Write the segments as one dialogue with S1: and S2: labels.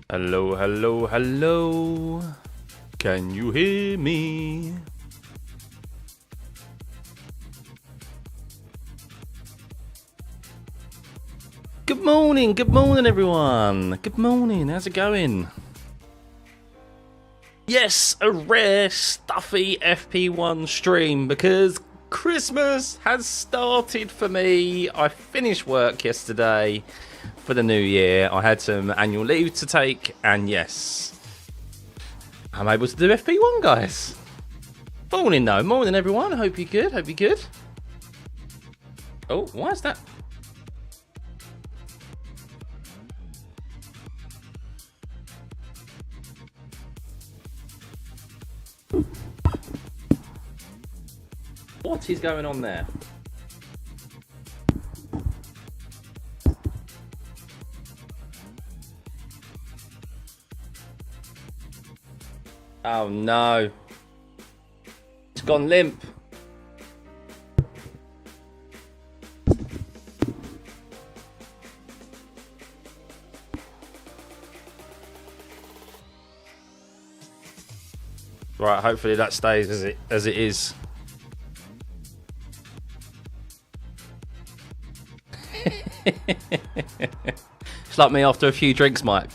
S1: Hello, hello, hello. Can you hear me? Good morning everyone. Good morning, how's it going? Yes, a rare Stuffeyy FP1 stream because Christmas has started for me. I finished work yesterday for the new year. I had some annual leave to take, and yes, I'm able to do FP1, guys. Morning though, morning everyone. Hope you're good, hope you're good. Oh, why is that? What is going on there? Oh no. It's gone limp. Right, hopefully that stays as it is. It's like me after a few drinks, Mike.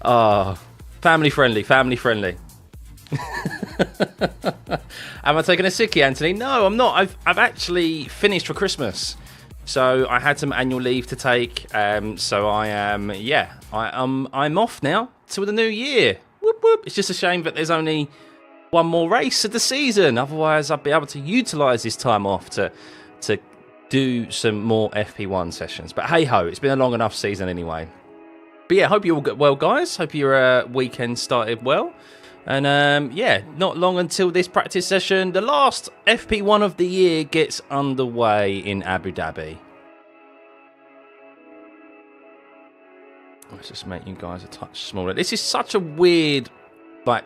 S1: Oh, family friendly, family friendly. Am I taking a sickie, Anthony? No, I'm not. I've actually finished for Christmas, so I had some annual leave to take. So I am, I'm off now till the new year. Whoop whoop. It's just a shame that there's only one more race of the season. Otherwise, I'd be able to utilise this time off to do some more FP1 sessions. But hey ho, it's been a long enough season anyway. But yeah, hope you all get well, guys. Hope your weekend started well. And yeah, not long until this practice session. The last FP1 of the year gets underway in Abu Dhabi. Let's just make you guys a touch smaller. This is such a weird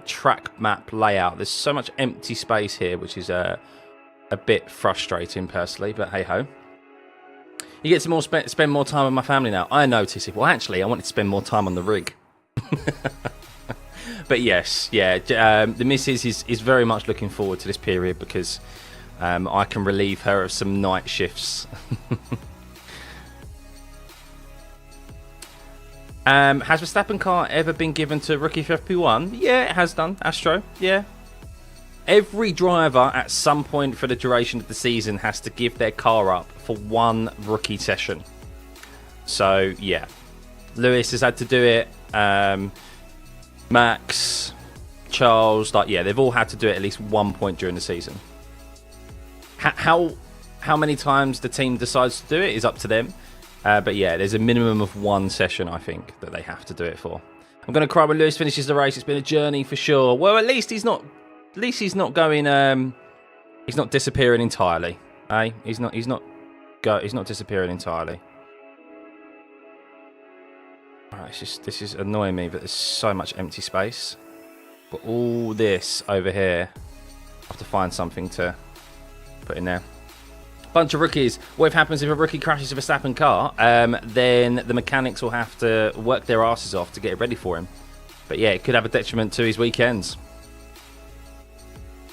S1: track map layout. There's so much empty space here, which is a bit frustrating personally, but hey ho. You get to spend more time with my family now. I notice it. Well, actually, I wanted to spend more time on the rig. But yes, yeah, the missus is very much looking forward to this period because I can relieve her of some night shifts. Has Verstappen car ever been given to a rookie for FP1? Yeah, it has done. Astro, yeah. Every driver at some point for the duration of the season has to give their car up for one rookie session. So, yeah. Lewis has had to do it. Max, Charles, they've all had to do it at least one point during the season. How many times the team decides to do it is up to them. But yeah, there's a minimum of one session, I think, that they have to do it for. I'm going to cry when Lewis finishes the race. It's been a journey for sure. Well, at least he's not going. He's not disappearing entirely. Eh? He's not disappearing entirely. Alright, this is annoying me, but there's so much empty space. But all this over here, I have to find something to put in there. Bunch of rookies. What happens if a rookie crashes a Verstappen car? Then the mechanics will have to work their asses off to get it ready for him. But yeah, it could have a detriment to his weekends.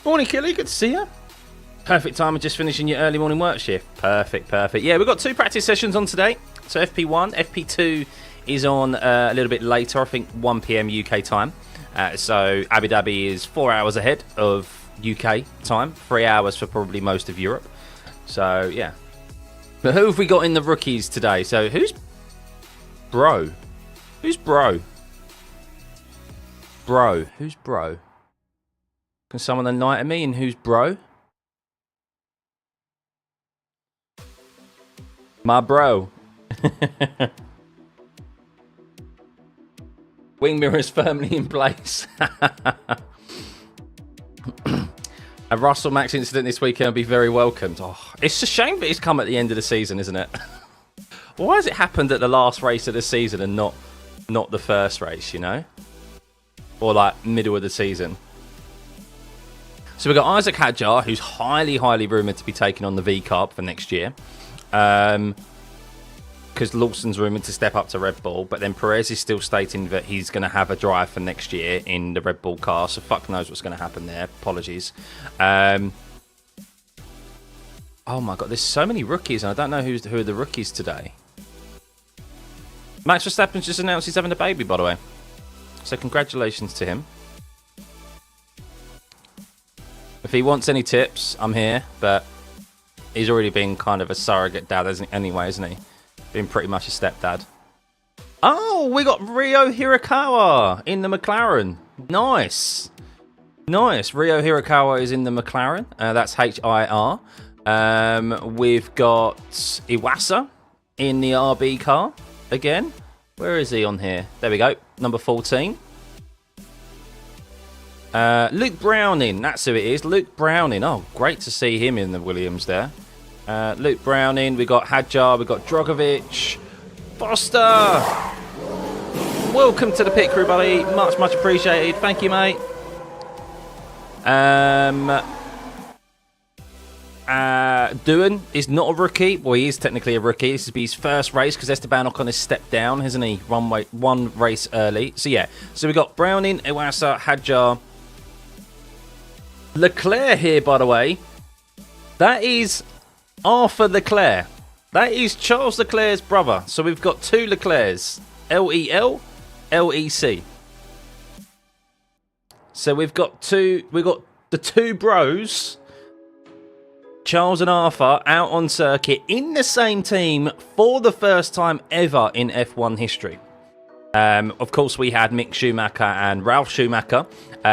S1: Morning, Killy. Good to see you. Perfect time of just finishing your early morning work shift. Perfect, perfect. Yeah, we've got 2 practice sessions on today. So FP1, FP2 is on a little bit later. I think 1 PM UK time. So Abu Dhabi is 4 hours ahead of UK time. 3 hours for probably most of Europe. So, yeah. But who have we got in the rookies today? So, who's Bro? Who's Bro? Bro. Who's Bro? Can someone enlighten me in who's Bro? My bro. Wing mirrors firmly in place. A Russell Max incident this weekend will be very welcomed. Oh, it's a shame that it's come at the end of the season, isn't it? Why has it happened at the last race of the season and not the first race, you know? Or middle of the season. So we've got Isaac Hadjar, who's highly rumoured to be taking on the V Carb for next year. because Lawson's rumoured to step up to Red Bull, but then Perez is still stating that he's going to have a drive for next year in the Red Bull car, so fuck knows what's going to happen there. Apologies. Oh my god, there's so many rookies, and I don't know who are the rookies today. Max Verstappen's just announced he's having a baby, by the way. So congratulations to him. If he wants any tips, I'm here, but he's already been kind of a surrogate dad anyway, isn't he? Been pretty much a stepdad. Oh, we got Ryo Hirakawa in the McLaren. Nice. Nice. Ryo Hirakawa is in the McLaren. That's HIR. We've got Iwasa in the RB car again. Where is he on here? There we go. Number 14. Luke Browning, that's who it is. Luke Browning. Oh, great to see him in the Williams there. Luke Browning, we got Hadjar, we got Drogovic. Foster! Welcome to the pit crew, buddy. Much, much appreciated. Thank you, mate. Doohan is not a rookie. Well, he is technically a rookie. This will be his first race because Esteban Ocon has stepped down, hasn't he? One race early. So, yeah. So, we got Browning, Iwasa, Hadjar. Leclerc here, by the way. That is Arthur Leclerc. That is Charles Leclerc's brother. So we've got two Leclercs. L-E-L, L-E-C. So we've got the two bros, Charles and Arthur, out on circuit in the same team for the first time ever in F1 history. Of course, we had Mick Schumacher and Ralf Schumacher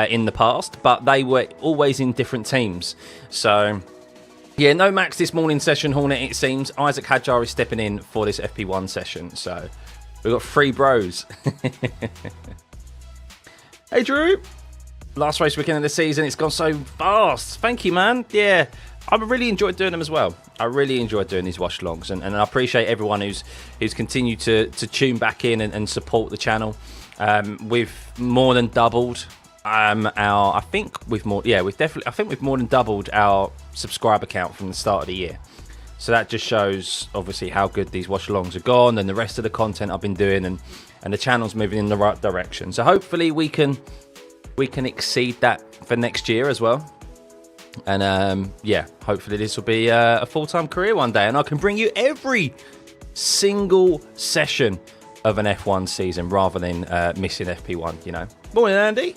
S1: in the past, but they were always in different teams. So, yeah, no Max this morning session, Hornet, it seems. Isaac Hadjar is stepping in for this FP1 session. So, we've got three bros. Hey, Drew. Last race weekend of the season. It's gone so fast. Thank you, man. Yeah, I really enjoyed doing them as well. I really enjoyed doing these watch-alongs, and I appreciate everyone who's continued to tune back in and support the channel. We've more than doubled we've more than doubled our subscriber count from the start of the year. So that just shows obviously how good these watch-alongs have gone, and the rest of the content I've been doing, and the channel's moving in the right direction. So hopefully we can exceed that for next year as well. And yeah, hopefully this will be a full-time career one day, and I can bring you every single session of an F1 season rather than missing FP1, you know. Morning, Andy.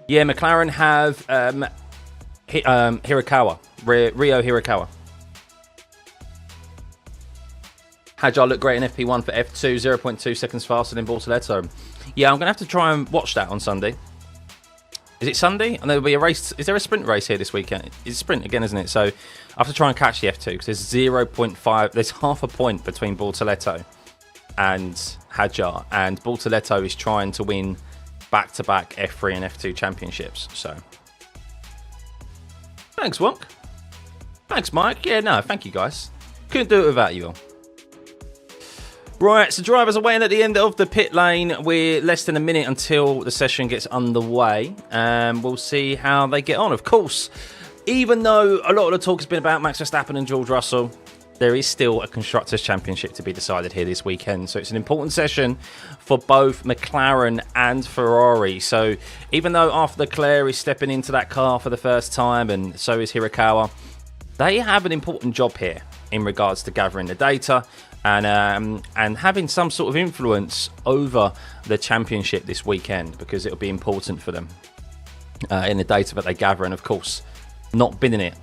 S1: Yeah, McLaren have Hirakawa, Ryo Hirakawa. Hadjar looked great in FP1 for F2, 0.2 seconds faster than Bortoletto. Yeah, I'm going to have to try and watch that on Sunday. Is it Sunday? And there'll be a race. Is there a sprint race here this weekend? It's sprint again, isn't it? So I have to try and catch the F2 because there's 0.5. There's half a point between Bortoletto and Hadjar, and Bortoletto is trying to win back-to-back F3 and F2 championships. So thanks, Wonk. Thanks, Mike. Yeah, no, thank you, guys. Couldn't do it without you all. Right, so drivers are waiting at the end of the pit lane. We're less than a minute until the session gets underway. We'll see how they get on. Of course, even though a lot of the talk has been about Max Verstappen and George Russell, there is still a Constructors' Championship to be decided here this weekend. So it's an important session for both McLaren and Ferrari. So even though Arthur Leclerc is stepping into that car for the first time, and so is Hirakawa, they have an important job here in regards to gathering the data and having some sort of influence over the championship this weekend, because it'll be important for them in the data that they gather, and of course not binning it.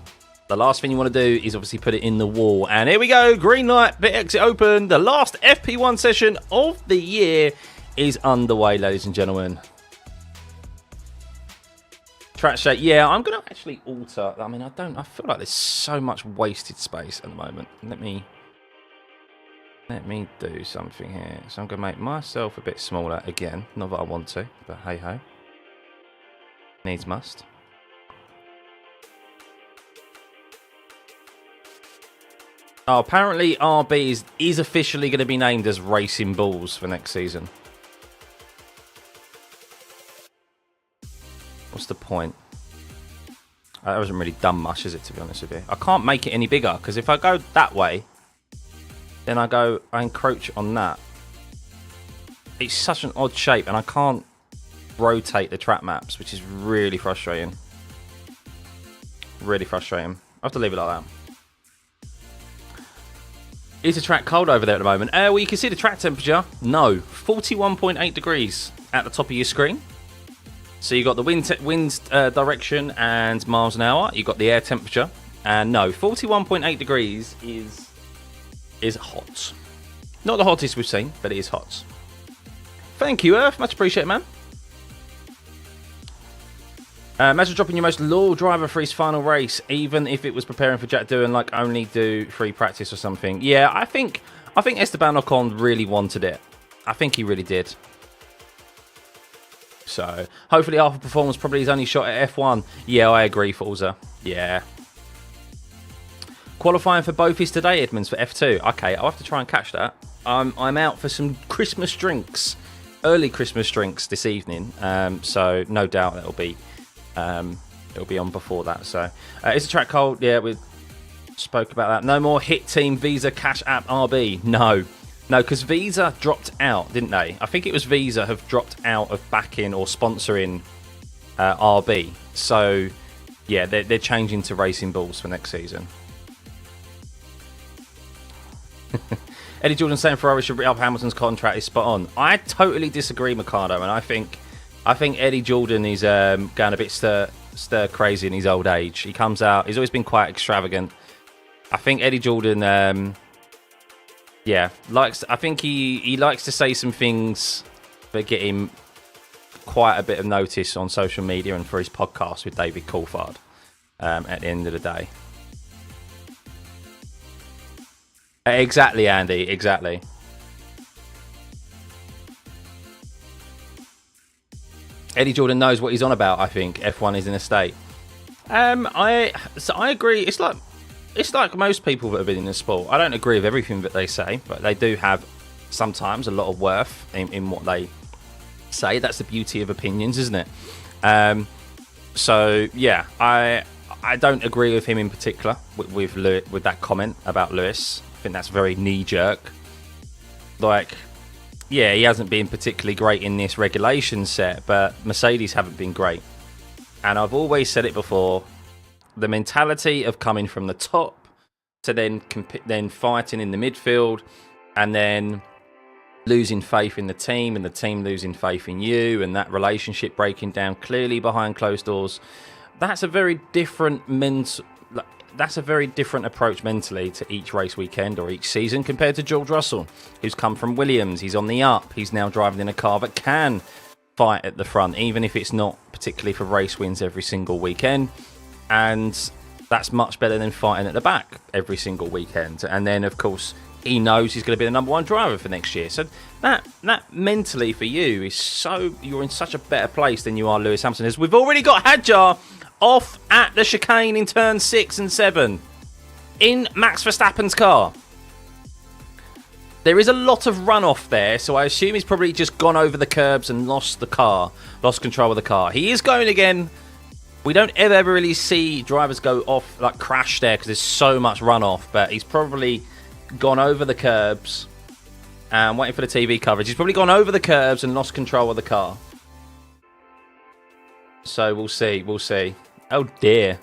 S1: The last thing you want to do is obviously put it in the wall. And here we go, green light, pit exit open. The last FP1 session of the year is underway, ladies and gentlemen. Track shape, yeah, I'm going to actually alter. I mean, I feel like there's so much wasted space at the moment. Let me do something here. So I'm going to make myself a bit smaller again. Not that I want to, but hey ho. Needs must. Oh, apparently RB is officially going to be named as Racing Bulls for next season. What's the point? That hasn't really done much, is it, to be honest with you? I can't make it any bigger, because if I go that way, then I encroach on that. It's such an odd shape, and I can't rotate the track maps, which is really frustrating. Really frustrating. I have to leave it like that. Is the track cold over there at the moment? Well, you can see the track temperature. No, 41.8 degrees at the top of your screen. So you got the wind direction and miles an hour. You got the air temperature, and no, 41.8 degrees is hot. Not the hottest we've seen, but it is hot. Thank you, Earth. Much appreciated, man. Imagine dropping your most loyal driver for his final race, even if it was preparing for Jack Doohan, like only do free practice or something. Yeah, I think Esteban Ocon really wanted it. I think he really did. So, hopefully Alpha Performance probably his only shot at F1. Yeah, I agree, Forza. Yeah. Qualifying for both is today, Edmonds, for F2. Okay, I'll have to try and catch that. I'm out for some Christmas drinks. Early Christmas drinks this evening. So, no doubt it'll be on before that. So, is the track cold? Yeah, we spoke about that. No more Hit Team Visa Cash App RB. No, because Visa dropped out, didn't they? I think it was Visa have dropped out of backing or sponsoring RB. So, yeah, they're changing to Racing Bulls for next season. Eddie Jordan saying Ferrari should re-up Hamilton's contract is spot on. I totally disagree, Mikado, and I think Eddie Jordan is going a bit stir crazy in his old age. He comes out, he's always been quite extravagant. I think Eddie Jordan, I think he likes to say some things that get him quite a bit of notice on social media and for his podcast with David Coulthard at the end of the day. Exactly, Andy, exactly. Eddie Jordan knows what he's on about. I think F1 is in a state. I agree. It's like most people that have been in the sport. I don't agree with everything that they say, but they do have sometimes a lot of worth in what they say. That's the beauty of opinions, isn't it? So yeah, I don't agree with him in particular with that comment about Lewis. I think that's very knee-jerk. Like, yeah, he hasn't been particularly great in this regulation set, but Mercedes haven't been great. And I've always said it before, the mentality of coming from the top to then fighting in the midfield and then losing faith in the team and the team losing faith in you and that relationship breaking down clearly behind closed doors, that's a very different approach mentally to each race weekend or each season compared to George Russell, who's come from Williams. He's on the up. He's now driving in a car that can fight at the front, even if it's not particularly for race wins every single weekend. And that's much better than fighting at the back every single weekend. And then, of course, he knows he's going to be the number one driver for next year. So that mentally for you is you're in such a better place than you are Lewis Hamilton. As we've already got Hadjar off at the chicane in turn 6 and 7 in Max Verstappen's car. There is a lot of runoff there, so I assume he's probably just gone over the curbs and lost control of the car. He is going again. We don't ever really see drivers go off, like crash there, because there's so much runoff, but he's probably gone over the curbs. And waiting for the TV coverage. He's probably gone over the curbs and lost control of the car. So we'll see. Oh dear.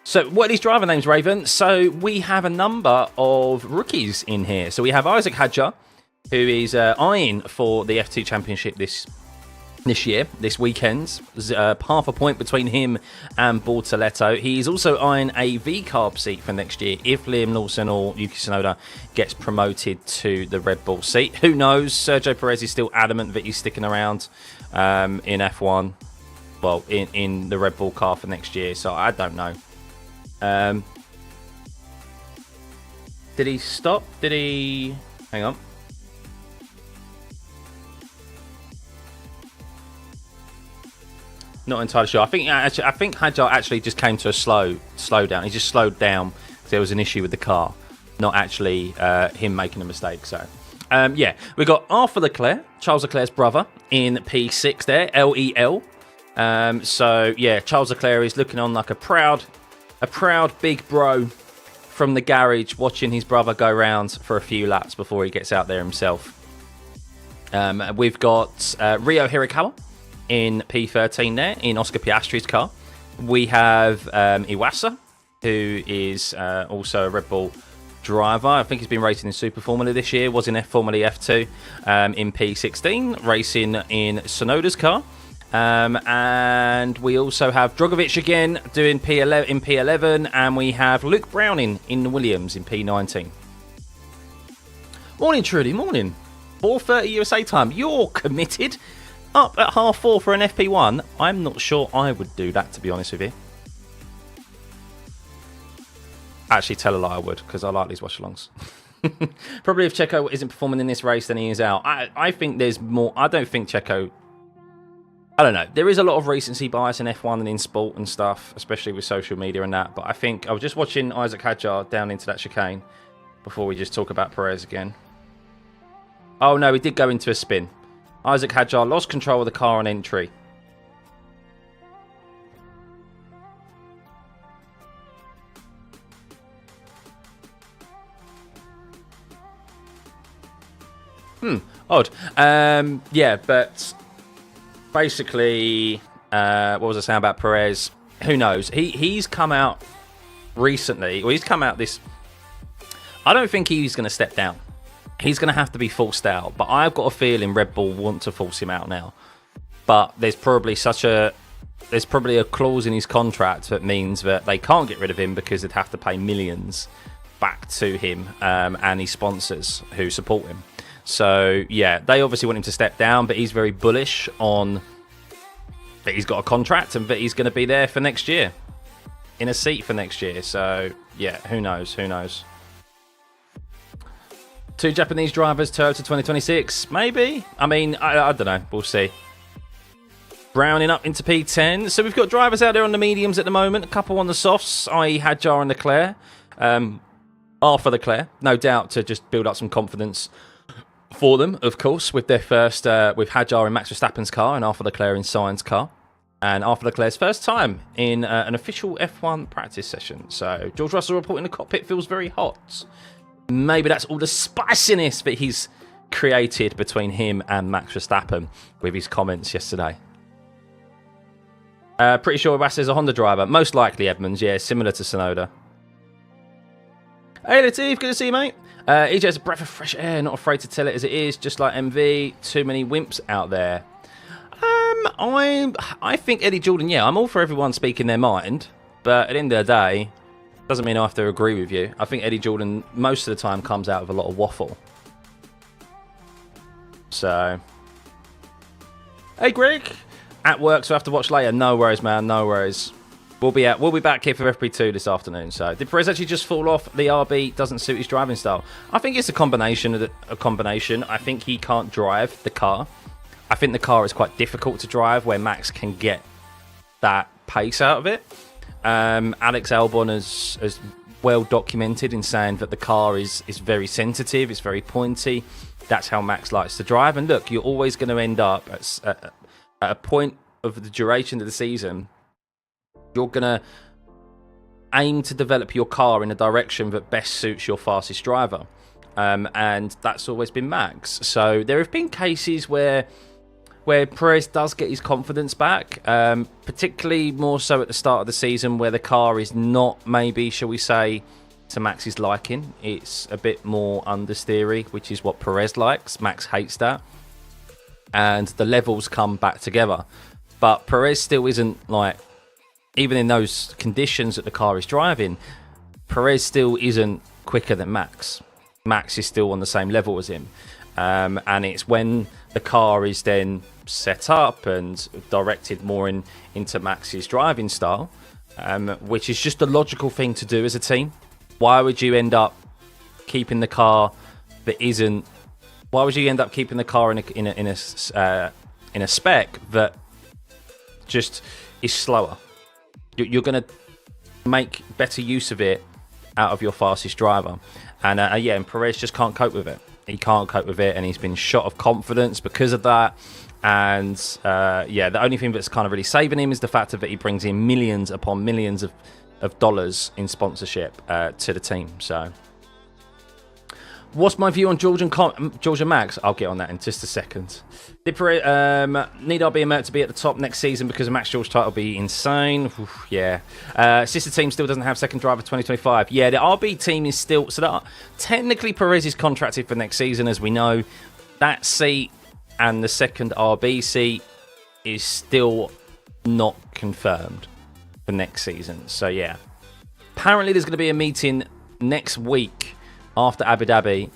S1: So what are these driver names, Raven? So we have a number of rookies in here. So we have Isaac Hadjar, who is eyeing for the F2 Championship this weekend. There's half a point between him and Bortoletto. He's also eyeing a V-carb seat for next year if Liam Lawson or Yuki Tsunoda gets promoted to the Red Bull seat. Who knows? Sergio Perez is still adamant that he's sticking around in F1. Well, in the Red Bull car for next year, so I don't know. Did he stop? Did he... Hang on. Not entirely sure. I think Hadjar actually just came to a slow down. He just slowed down because there was an issue with the car, not actually him making a mistake. So, yeah, we got Arthur Leclerc, Charles Leclerc's brother, in P6 there, LEL. So yeah, Charles Leclerc is looking on like a proud big bro from the garage watching his brother go round for a few laps before he gets out there himself. We've got Ryo Hirakawa in P13 there, in Oscar Piastri's car. We have Iwasa, who is also a Red Bull driver. I think he's been racing in Super Formula this year, was in Formula F2 in P16, racing in Sonoda's car. And we also have Drogovic again doing P11, and we have Luke Browning in Williams in P19. Morning, Trudy, morning. 4:30 USA time. You're committed. Up at 4:30 for an FP1. I'm not sure I would do that, to be honest with you. Actually, tell a lie, I would, because I like these watchalongs. Probably if Checo isn't performing in this race, then he is out. I think there's more. I don't think Checo... I don't know. There is a lot of recency bias in F1 and in sport and stuff, especially with social media and that. But I think I was just watching Isaac Hadjar down into that chicane before we just talk about Perez again. Oh, no, he did go into a spin. Isaac Hadjar lost control of the car on entry. Odd. Yeah, but basically, what was I saying about Perez? Who knows? He's come out recently, or he's come out this... I don't think he's going to step down. He's going to have to be forced out. But I've got a feeling Red Bull want to force him out now. But there's probably a clause in his contract that means that they can't get rid of him because they'd have to pay millions back to him and his sponsors who support him. So, yeah, they obviously want him to step down, but he's very bullish on that he's got a contract and that he's going to be there for next year, in a seat for next year. So, yeah, who knows? Who knows? 2 Japanese drivers to 2026, maybe? I mean, I don't know. We'll see. Browning up into P10. So we've got drivers out there on the mediums at the moment. A couple on the softs, i.e. Hadjar and Leclerc. For Leclerc, no doubt, to just build up some confidence for them, of course, with their first, with Hadjar in Max Verstappen's car and Arthur Leclerc in Sainz's car. And Arthur Leclerc's first time in an official F1 practice session. So George Russell reporting the cockpit feels very hot. Maybe that's all the spiciness that he's created between him and Max Verstappen with his comments yesterday. Pretty sure Iwasa is a Honda driver. Most likely Edmonds, yeah, similar to Tsunoda. Hey Latif, good to see you, mate. EJ's a breath of fresh air, not afraid to tell it as it is, just like MV. Too many wimps out there. I think Eddie Jordan, yeah, I'm all for everyone speaking their mind, but at the end of the day, doesn't mean I have to agree with you. I think Eddie Jordan, most of the time, comes out with a lot of waffle. So, hey Greg, at work, so I have to watch later. No worries, man, no worries. We'll be back here for FP2 this afternoon. So, did Perez actually just fall off? The RB doesn't suit his driving style. I think it's a combination. I think he can't drive the car. I think the car is quite difficult to drive, where Max can get that pace out of it. Alex Albon has well documented in saying that the car is very sensitive, it's very pointy. That's how Max likes to drive. And look, you're always going to end up at a point of the duration of the season. You're going to aim to develop your car in a direction that best suits your fastest driver. And that's always been Max. So there have been cases where Perez does get his confidence back, particularly more so at the start of the season where the car is not, maybe, shall we say, to Max's liking. It's a bit more understeery, which is what Perez likes. Max hates that. And the levels come back together. But Perez still isn't like... Even in those conditions that the car is driving, Perez still isn't quicker than Max. Max is still on the same level as him. And it's when the car is then set up and directed more into Max's driving style, which is just a logical thing to do as a team. Why would you end up keeping the car that isn't... Why would you end up keeping the car in a spec that just is slower? You're going to make better use of it out of your fastest driver. And and Perez just can't cope with it. He can't cope with it, and he's been shot of confidence because of that. And the only thing that's kind of really saving him is the fact that he brings in millions upon millions of of dollars in sponsorship to the team. So, what's my view on George and Max? I'll get on that in just a second. Need RB and Mert to be at the top next season because a Max George title will be insane. Oof, yeah. Sister team still doesn't have second driver 2025. Yeah, the RB team is still... So technically Perez is contracted for next season, as we know. That seat and the second RB seat is still not confirmed for next season. So, yeah. Apparently there's going to be a meeting next week after Abu Dhabi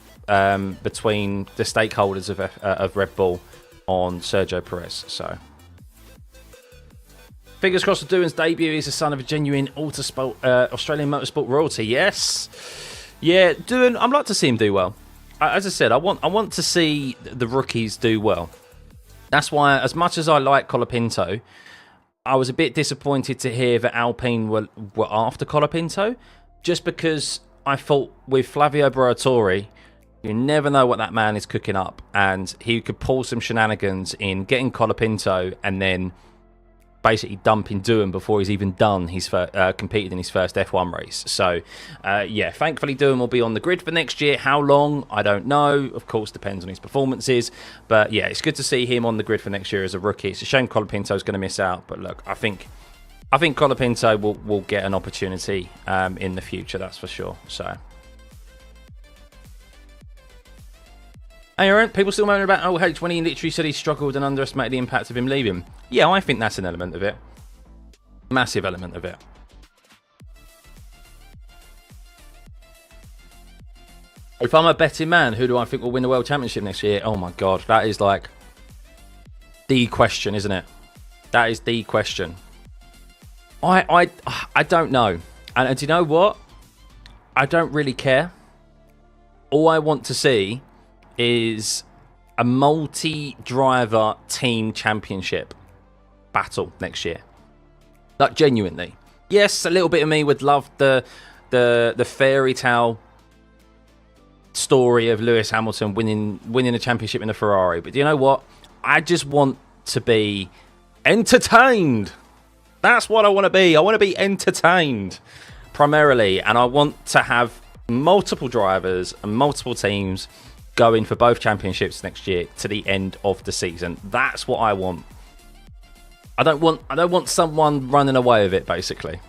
S1: between the stakeholders of Red Bull on Sergio Perez. So, fingers crossed for Doohan's debut. He's the son of a genuine Australian motorsport royalty. Yes, yeah, Doohan. I'd like to see him do well. As I said, I want to see the rookies do well. That's why, as much as I like Colapinto, I was a bit disappointed to hear that Alpine were after Colapinto, just because I thought with Flavio Briatore, you never know what that man is cooking up, and he could pull some shenanigans in getting Colapinto and then basically dumping Doohan before he's even done his competed in his first F1 race. So, yeah, thankfully Doohan will be on the grid for next year. How long? I don't know. Of course, depends on his performances. But, yeah, it's good to see him on the grid for next year as a rookie. It's a shame Colapinto's going to miss out. But, look, I think Colapinto will get an opportunity in the future, that's for sure. So... Aaron, people still moaning about OH when he literally said he struggled and underestimated the impact of him leaving. Yeah, I think that's an element of it. Massive element of it. If I'm a betting man, who do I think will win the World Championship next year? Oh my God, that is like the question, isn't it? That is the question. I don't know. And do you know what? I don't really care. All I want to see is a multi-driver team championship battle next year. Like, genuinely. Yes, a little bit of me would love the fairy tale story of Lewis Hamilton winning a championship in a Ferrari. But do you know what? I just want to be entertained. That's what I want to be. I want to be entertained primarily, and I want to have multiple drivers and multiple teams going for both championships next year to the end of the season. That's what I want. I don't want someone running away with it, basically.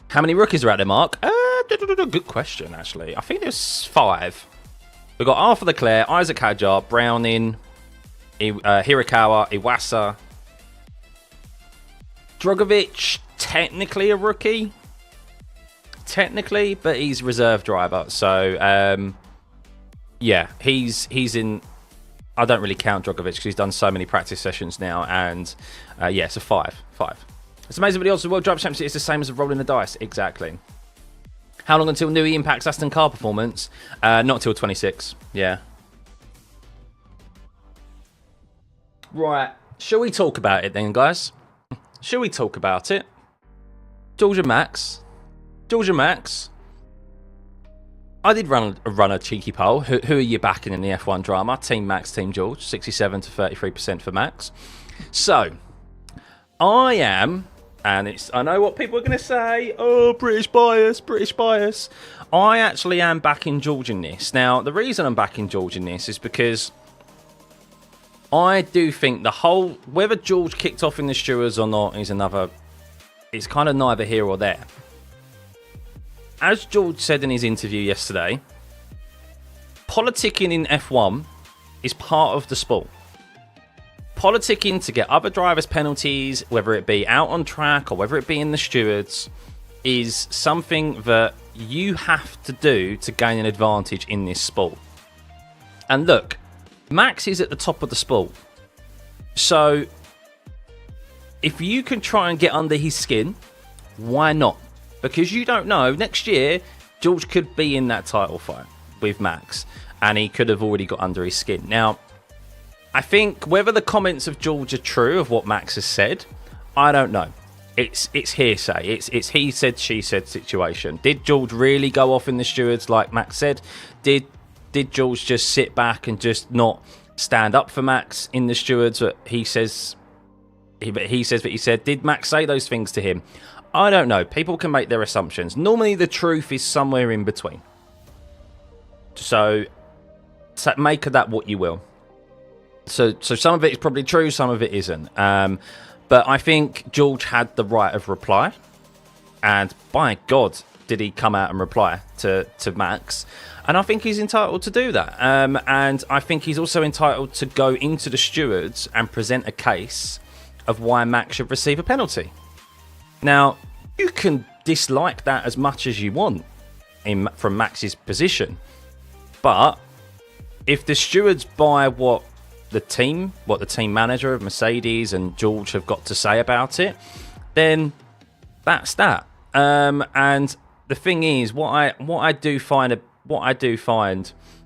S1: How many rookies are out there, Mark? Good question, actually. I think there's 5. We've got Arthur Leclerc, Isaac Hadjar, Browning, Hirakawa, Iwasa. Drogovic, technically a rookie. Technically, but he's reserve driver. So, yeah, he's in... I don't really count Drogovic because he's done so many practice sessions now. And, yeah, it's a 5. It's amazing, but the odds of the World Driver Championship is the same as rolling the dice. Exactly. How long until Newey impacts Aston car performance? Not till 26. Yeah. Right. Shall we talk about it then, guys? Shall we talk about it? Georgia Max. I did run a cheeky poll. Who are you backing in the F1 drama? Team Max, Team George. 67 to 33% for Max. So, I am, and I know what people are going to say. Oh, British bias. I actually am backing George in this. Now, the reason I'm backing George in this is because I do think whether George kicked off in the stewards or not is it's kind of neither here or there. As George said in his interview yesterday, politicking in F1 is part of the sport. Politicking to get other drivers penalties, whether it be out on track or whether it be in the stewards, is something that you have to do to gain an advantage in this sport. And look, Max is at the top of the sport. So, if you can try and get under his skin, why not? Because you don't know, next year, George could be in that title fight with Max, and he could have already got under his skin. Now, I think whether the comments of George are true of what Max has said, I don't know. It's hearsay. It's he said, she said situation. Did George really go off in the stewards like Max said? Did George just sit back and just not stand up for Max in the stewards? He says he says that he said, did Max say those things to him? I don't know. People can make their assumptions. Normally, the truth is somewhere in between. So make of that what you will. So some of it is probably true, some of it isn't. But I think George had the right of reply. And by God, did he come out and reply to Max. And I think he's entitled to do that. And I think he's also entitled to go into the stewards and present a case of why Max should receive a penalty. Now, you can dislike that as much as you want from Max's position. But if the stewards buy what the team manager of Mercedes and George have got to say about it, then that's that. And the thing is, what I do find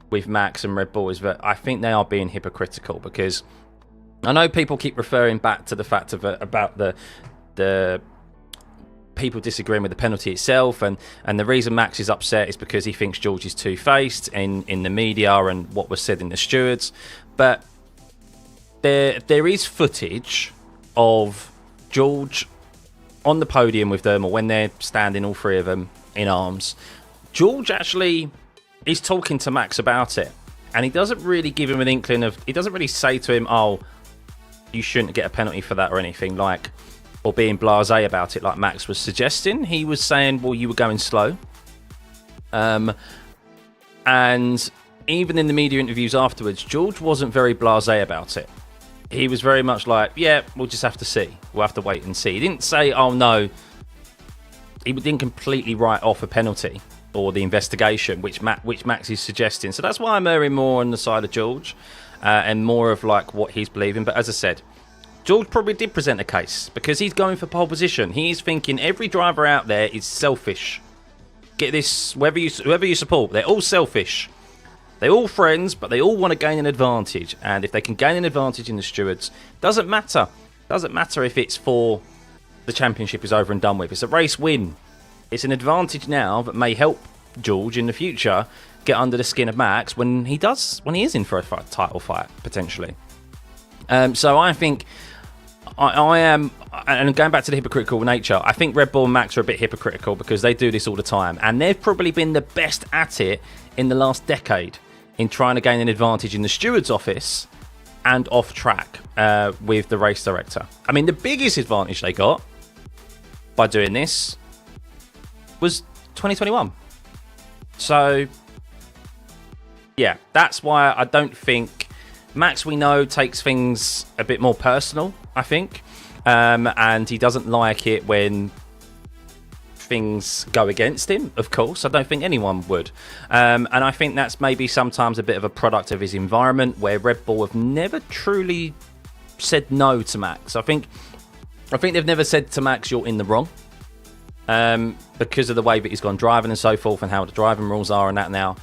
S1: with Max and Red Bull is that I think they are being hypocritical, because I know people keep referring back to the fact about the people disagreeing with the penalty itself, and the reason Max is upset is because he thinks George is two-faced in the media and what was said in the stewards. But there is footage of George on the podium with them, or when they're standing all three of them in arms. George actually is talking to Max about it, and he doesn't really give him an inkling of, he doesn't really say to him, oh, you shouldn't get a penalty for that or anything, like, or being blasé about it like Max was suggesting. He was saying, well, you were going slow. And even in the media interviews afterwards, George wasn't very blasé about it. He was very much like, yeah, we'll just have to see. We'll have to wait and see. He didn't say, oh no. He didn't completely write off a penalty or the investigation, which Max is suggesting. So that's why I'm erring more on the side of George and more of like what he's believing. But as I said, George probably did present a case because he's going for pole position. He's thinking every driver out there is selfish. Get this, whoever you support, they're all selfish. They're all friends, but they all want to gain an advantage. And if they can gain an advantage in the stewards, doesn't matter. Doesn't matter if it's for the championship is over and done with. It's a race win. It's an advantage now that may help George in the future get under the skin of Max when he is in for a title fight, potentially. So I think I am, and going back to the hypocritical nature, I think Red Bull and Max are a bit hypocritical because they do this all the time. And they've probably been the best at it in the last decade in trying to gain an advantage in the steward's office and off track with the race director. I mean, the biggest advantage they got by doing this was 2021. So, yeah, that's why I don't think Max, we know, takes things a bit more personal, I think. And he doesn't like it when things go against him, of course. I don't think anyone would. And I think that's maybe sometimes a bit of a product of his environment, where Red Bull have never truly said no to Max. I think they've never said to Max, you're in the wrong. Because of the way that he's gone driving and so forth, and how the driving rules are and that now.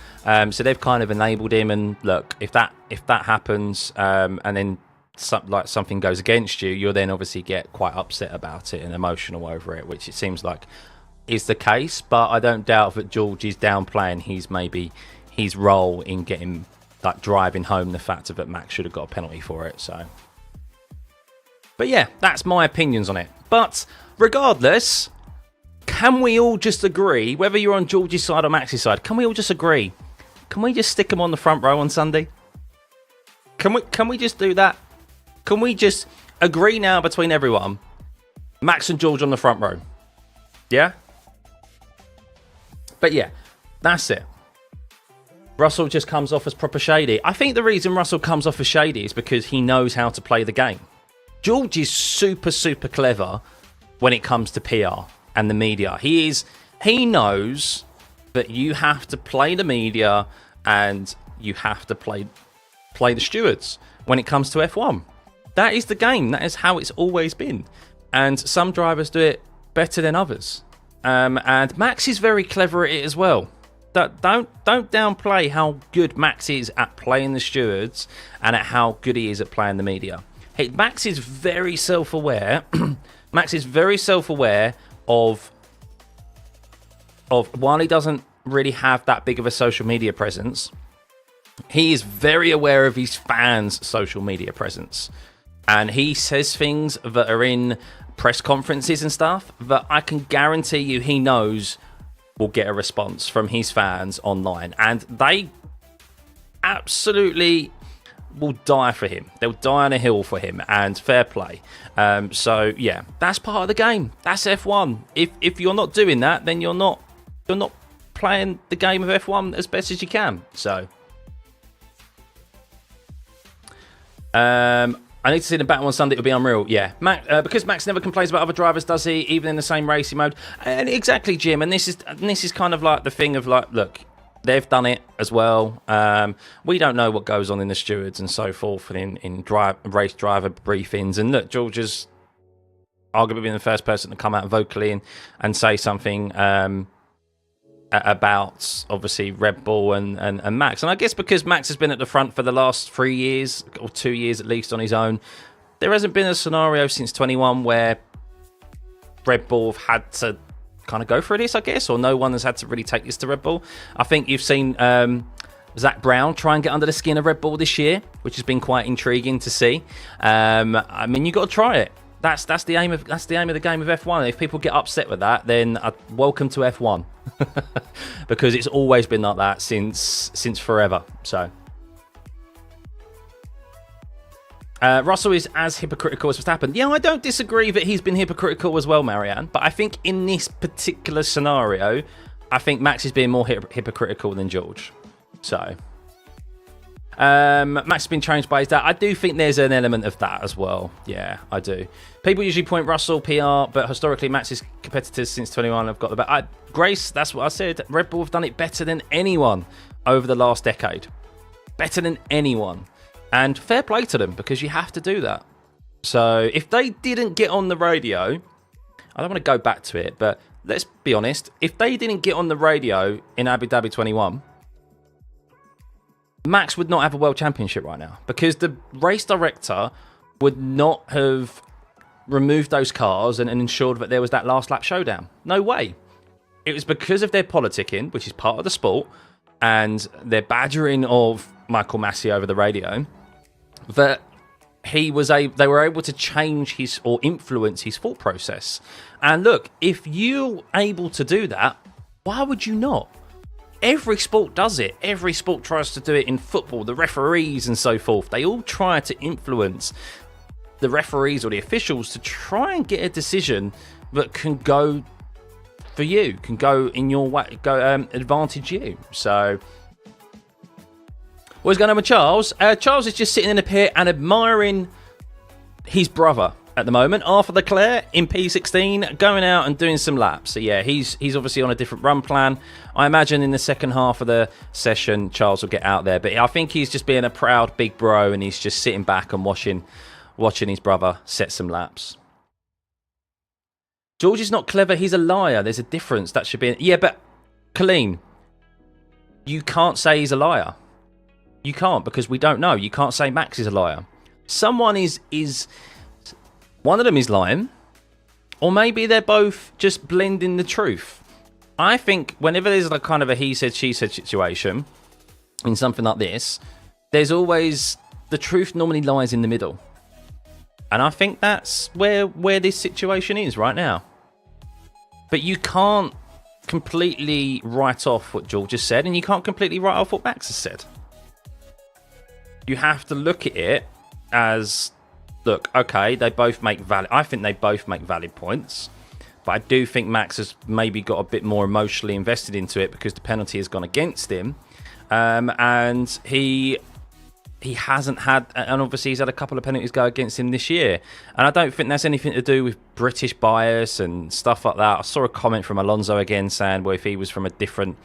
S1: So they've kind of enabled him. And look, if that happens, and then something goes against you, you'll then obviously get quite upset about it and emotional over it, which it seems like is the case. But I don't doubt that George is downplaying his role in getting, like, driving home the fact that Max should have got a penalty for it. So, but yeah, that's my opinions on it. But regardless, can we all just agree, whether you're on George's side or Max's side, can we all just agree? Can we just stick them on the front row on Sunday? Can we just do that? Can we just agree now between everyone? Max and George on the front row. Yeah? But yeah, that's it. Russell just comes off as proper shady. I think the reason Russell comes off as shady is because he knows how to play the game. George is super, super clever when it comes to PR and the media. He knows that you have to play the media and you have to play the stewards when it comes to F1. That is the game. That is how it's always been. And some drivers do it better than others. And Max is very clever at it as well. Don't downplay how good Max is at playing the stewards and at how good he is at playing the media. Hey, Max is very self-aware. Max is very self-aware of while he doesn't really have that big of a social media presence, he is very aware of his fans' social media presence. And he says things that are in press conferences and stuff that I can guarantee you he knows will get a response from his fans online. And they absolutely will die for him. They'll die on a hill for him, and fair play. So yeah, that's part of the game. That's F1. If you're not doing that, then you're not playing the game of F1 as best as you can. So I need to see the battle on Sunday. It would be unreal. Yeah, because Max never complains about other drivers, does he? Even in the same racing mode. And exactly, Jim. And this is kind of like the thing of like, look, they've done it as well. We don't know what goes on in the stewards and so forth, and in race driver briefings. And look, George has arguably been the first person to come out vocally and say something about obviously Red Bull and Max. And I guess because Max has been at the front for the last 3 years, or 2 years at least on his own, there hasn't been a scenario since 21 where Red Bull have had to kind of go through this, I guess, or no one has had to really take this to Red Bull. I think you've seen Zach Brown try and get under the skin of Red Bull this year, which has been quite intriguing to see. I mean, you've got to try it. That's the aim of the game of F1. If people get upset with that, then welcome to F1. Because it's always been like that since forever. So Russell is as hypocritical as Verstappen. Yeah, I don't disagree that he's been hypocritical as well, Marianne. But I think in this particular scenario, I think Max is being more hypocritical than George. So Max has been changed by his dad. I do think there's an element of that as well. Yeah, I do. People usually point Russell PR, but historically Max's competitors since 21 have got the better. Grace, that's what I said. Red Bull have done it better than anyone over the last decade. Better than anyone. And fair play to them, because you have to do that. So if they didn't get on the radio, I don't want to go back to it, but let's be honest. If they didn't get on the radio in Abu Dhabi 21, Max would not have a world championship right now, because the race director would not have removed those cars and ensured that there was that last lap showdown. No way. It was because of their politicking, which is part of the sport, and their badgering of Michael Massey over the radio, that they were able to change his or influence his thought process. And look, if you're able to do that, why would you not? Every sport does it. Every sport tries to do it in football. The referees and so forth, they all try to influence the referees or the officials to try and get a decision that can go for you, can go in your way, advantage you. So what's going on with Charles? Charles is just sitting in a pit and admiring his brother at the moment, Arthur Leclerc in P16, going out and doing some laps. So yeah, he's obviously on a different run plan. I imagine in the second half of the session, Charles will get out there. But I think he's just being a proud big bro, and he's just sitting back and watching his brother set some laps. George is not clever. He's a liar. There's a difference. That should be... Yeah, but Colleen, you can't say he's a liar. You can't, because we don't know. You can't say Max is a liar. Someone is one of them is lying, or maybe they're both just blending the truth. I think whenever there's like kind of a he said, she said situation in something like this, there's always... the truth normally lies in the middle. And I think that's where this situation is right now. But you can't completely write off what George has said, and you can't completely write off what Max has said. You have to look at it as, look, okay, they both make valid... I think they both make valid points. But I do think Max has maybe got a bit more emotionally invested into it because the penalty has gone against him. And he hasn't had, and obviously he's had a couple of penalties go against him this year, and I don't think that's anything to do with British bias and stuff like that. I saw a comment from Alonso again saying, well, if he was from a different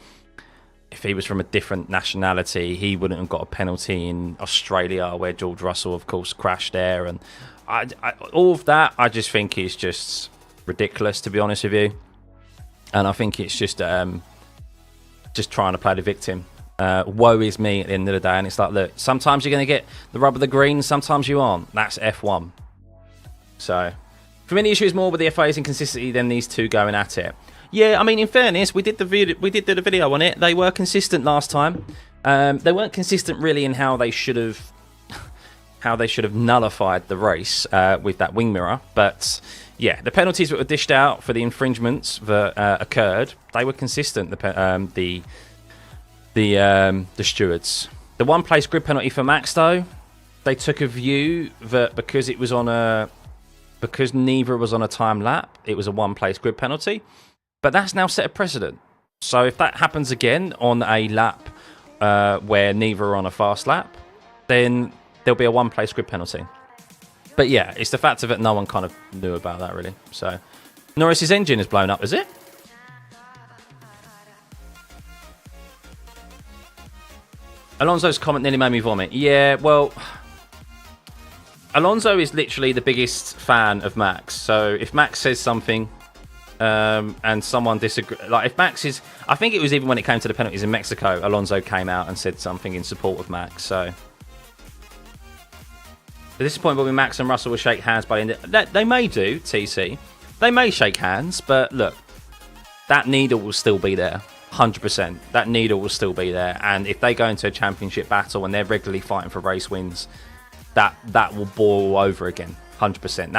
S1: nationality, he wouldn't have got a penalty in Australia, where George Russell, of course, crashed there. And all of that, I just think is just ridiculous, to be honest with you. And I think it's just trying to play the victim. Woe is me at the end of the day. And it's like, look, sometimes you're going to get the rub of the green, sometimes you aren't. That's F1. So for me, the issue is more with the FIA's inconsistency than these two going at it. Yeah, I mean, in fairness, we did do the video on it. They were consistent last time. They weren't consistent really in how they should have how they should have nullified the race with that wing mirror. But yeah, the penalties that were dished out for the infringements that occurred, they were consistent. The stewards. The one place grid penalty for Max though, they took a view that because neither was on a time lap, it was a one place grid penalty. But that's now set a precedent. So if that happens again on a lap where neither are on a fast lap, then there'll be a one place grid penalty. But yeah, it's the fact of it, no one kind of knew about that really. So Norris's engine is blown up, is it? Alonso's comment nearly made me vomit. Yeah, well, Alonso is literally the biggest fan of Max. So if Max says something and someone disagrees, like if Max is, I think it was even when it came to the penalties in Mexico, Alonso came out and said something in support of Max. So at this point, will Max and Russell will shake hands by the end. They may do, TC. They may shake hands, but look, that needle will still be there. 100%. That needle will still be there. And if they go into a championship battle and they're regularly fighting for race wins, that will boil over again. 100%.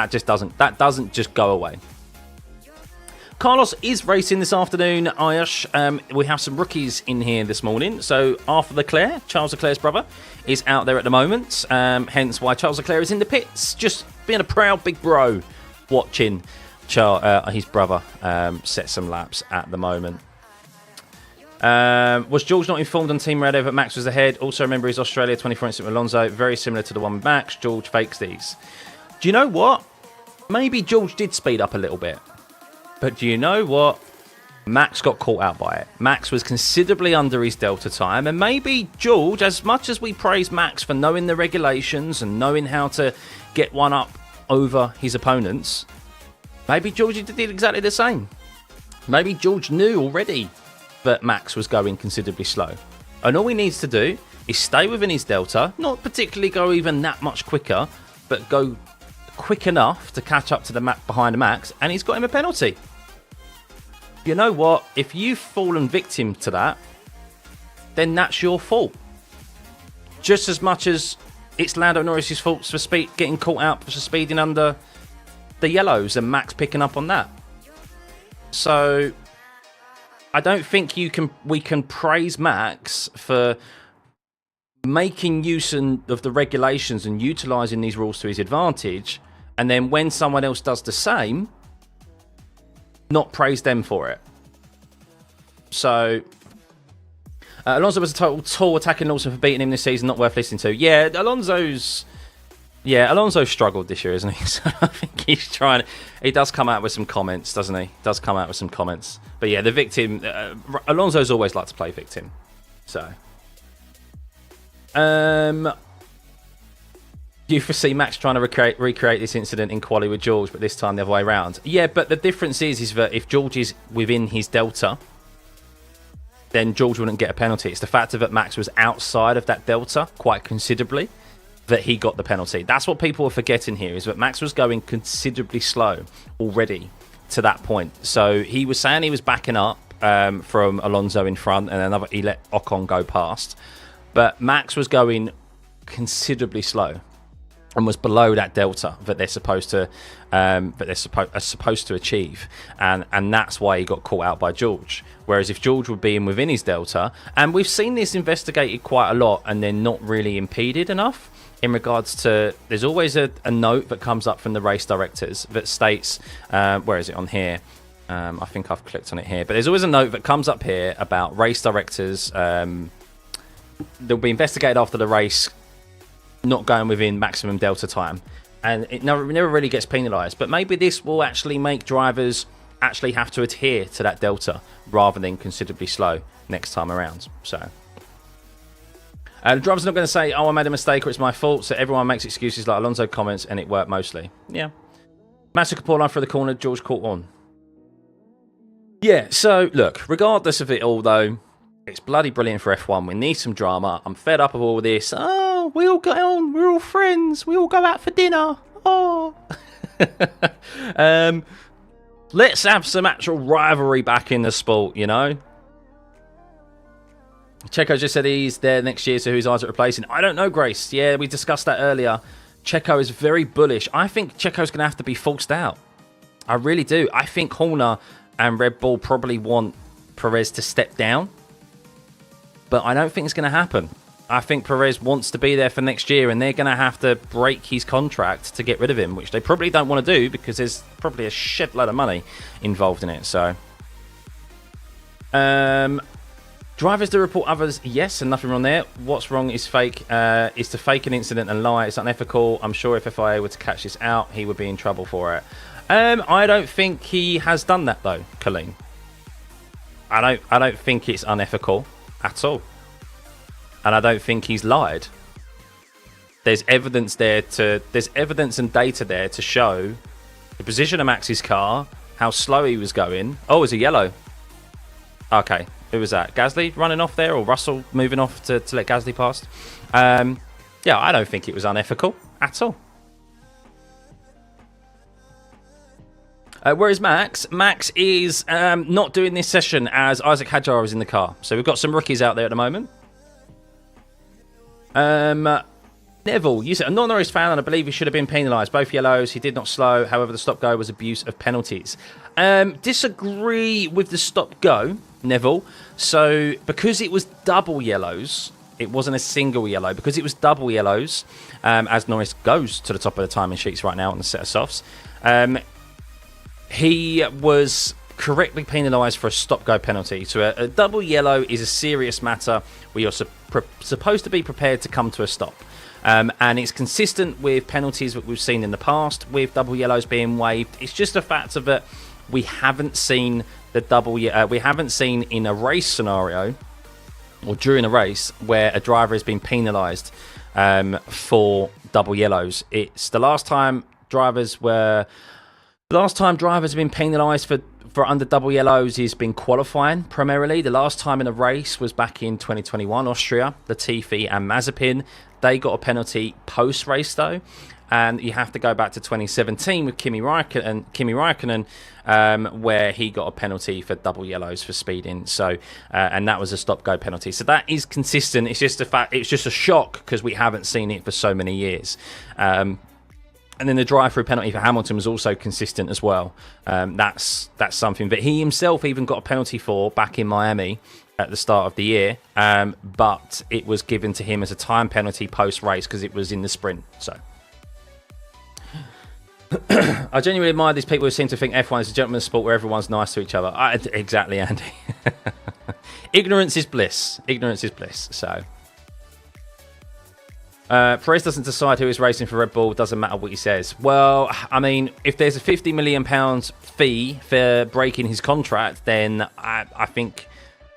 S1: That doesn't just go away. Carlos is racing this afternoon, Ayush. We have some rookies in here this morning. So Arthur Leclerc, Charles Leclerc's brother, is out there at the moment. Hence why Charles Leclerc is in the pits, just being a proud big bro, watching his brother set some laps at the moment. Was George not informed on Team Red that Max was ahead? Also remember his Australia 24 incident with Alonso, very similar to the one with Max. George fakes these. Do you know what? Maybe George did speed up a little bit. But do you know what? Max got caught out by it. Max was considerably under his delta time, and maybe George, as much as we praise Max for knowing the regulations and knowing how to get one up over his opponents, maybe George did exactly the same. Maybe George knew already that Max was going considerably slow. And all he needs to do is stay within his delta, not particularly go even that much quicker, but go quick enough to catch up to the map behind Max, and he's got him a penalty. You know what? If you've fallen victim to that, then that's your fault. Just as much as it's Lando Norris's fault for getting caught out for speeding under the yellows and Max picking up on that. So I don't think we can praise Max for making use of the regulations and utilising these rules to his advantage, and then when someone else does the same, not praise them for it. So Alonso was a total tool, attacking Lawson for beating him this season, not worth listening to. Yeah, Alonso's struggled this year, isn't he? So I think he's trying. He does come out with some comments, doesn't he? Does come out with some comments. But yeah, the victim. Alonso's always liked to play victim. So, you foresee Max trying to recreate this incident in quali with George, but this time the other way around. Yeah, but the difference is that if George is within his delta, then George wouldn't get a penalty. It's the fact that Max was outside of that delta quite considerably that he got the penalty. That's what people are forgetting here, is that Max was going considerably slow already to that point. So he was saying he was backing up from Alonso in front, and he let Ocon go past. But Max was going considerably slow and was below that delta that they're supposed to achieve, and that's why he got caught out by George. Whereas if George would be within his delta, and we've seen this investigated quite a lot, and they're not really impeded enough in regards to, there's always a note that comes up from the race directors that states, where is it on here? I think I've clicked on it here, but there's always a note that comes up here about race directors. They'll be investigated after the race, not going within maximum delta time, and it never really gets penalised. But maybe this will actually make drivers actually have to adhere to that delta rather than considerably slow next time around. So the driver's not going to say, oh, I made a mistake or it's my fault, so everyone makes excuses like Alonso comments, and it worked mostly. Yeah. Massa Kapoor line for the corner, George caught on. Yeah, so look, regardless of it all though, it's bloody brilliant for F1. We need some drama. I'm fed up of all this. Oh, we all get on. We're all friends. We all go out for dinner. Oh. Let's have some actual rivalry back in the sport, you know? Checo just said he's there next year, so who's Isaac replacing? I don't know, Grace. Yeah, we discussed that earlier. Checo is very bullish. I think Checo's going to have to be forced out. I really do. I think Horner and Red Bull probably want Perez to step down. But I don't think it's going to happen. I think Perez wants to be there for next year, and they're going to have to break his contract to get rid of him, which they probably don't want to do because there's probably a shitload of money involved in it. So, drivers do report others, yes, and nothing wrong there. What's wrong is fake. Is to fake an incident and lie. It's unethical. I'm sure if FIA were to catch this out, he would be in trouble for it. I don't think he has done that though, Colleen. I don't think it's unethical at all. And I don't think he's lied. There's evidence and data there to show the position of Max's car, how slow he was going. Oh, it was a yellow. Okay, who was that? Gasly running off there, or Russell moving off to let Gasly past? Yeah, I don't think it was unethical at all. Where is Max? Max is not doing this session as Isaac Hadjar is in the car. So we've got some rookies out there at the moment. Neville, you said a non-Norris fan, and I believe he should have been penalised. Both yellows. He did not slow. However, the stop-go was abuse of penalties. Disagree with the stop-go, Neville. So because it was double yellows, it wasn't a single yellow. Because it was double yellows, as Norris goes to the top of the timing sheets right now on the set of softs, he was correctly penalised for a stop-go penalty. So a double yellow is a serious matter where you're supposed to be prepared to come to a stop. And it's consistent with penalties that we've seen in the past with double yellows being waived. It's just a fact of that we haven't seen the double we haven't seen in a race scenario or during a race where a driver has been penalised for double yellows. It's the last time drivers have been penalised for under double yellows has been qualifying primarily. The last time in a race was back in 2021, Austria, Latifi and Mazepin. They got a penalty post-race though, and you have to go back to 2017 with Kimi Räikkönen, where he got a penalty for double yellows for speeding. So, and that was a stop-go penalty. So that is consistent. It's just a fact. It's just a shock because we haven't seen it for so many years. And then the drive-through penalty for Hamilton was also consistent as well. That's something that he himself even got a penalty for back in Miami at the start of the year. But it was given to him as a time penalty post-race because it was in the sprint. So I genuinely admire these people who seem to think F1 is a gentleman's sport where everyone's nice to each other. Exactly, Andy. Ignorance is bliss. Ignorance is bliss. So Perez doesn't decide who is racing for Red Bull. Doesn't matter what he says. Well, I mean, if there's a £50 million fee for breaking his contract, then I think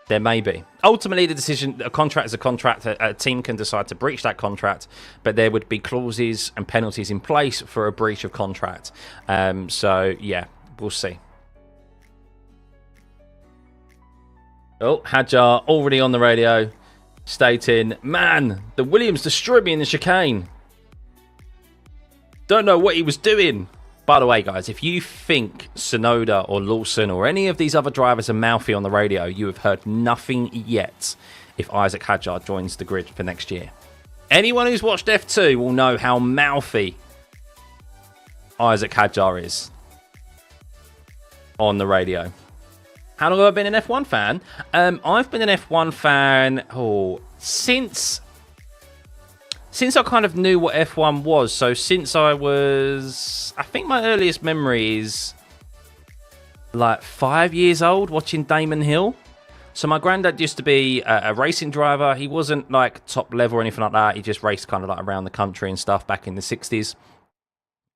S1: there may be. Ultimately, the decision, a contract is a contract. A team can decide to breach that contract, but there would be clauses and penalties in place for a breach of contract. So, yeah, we'll see. Oh, Hadjar already on the radio, stating, man, the Williams destroyed me in the chicane. Don't know what he was doing. By the way, guys, if you think Tsunoda or Lawson or any of these other drivers are mouthy on the radio, you have heard nothing yet if Isaac Hadjar joins the grid for next year. Anyone who's watched F2 will know how mouthy Isaac Hadjar is on the radio. How long have I been an F1 fan? I've been an F1 fan since I kind of knew what F1 was. So since I think my earliest memory is like 5 years old watching Damon Hill. So my granddad used to be a racing driver. He wasn't like top level or anything like that. He just raced kind of like around the country and stuff back in the 60s.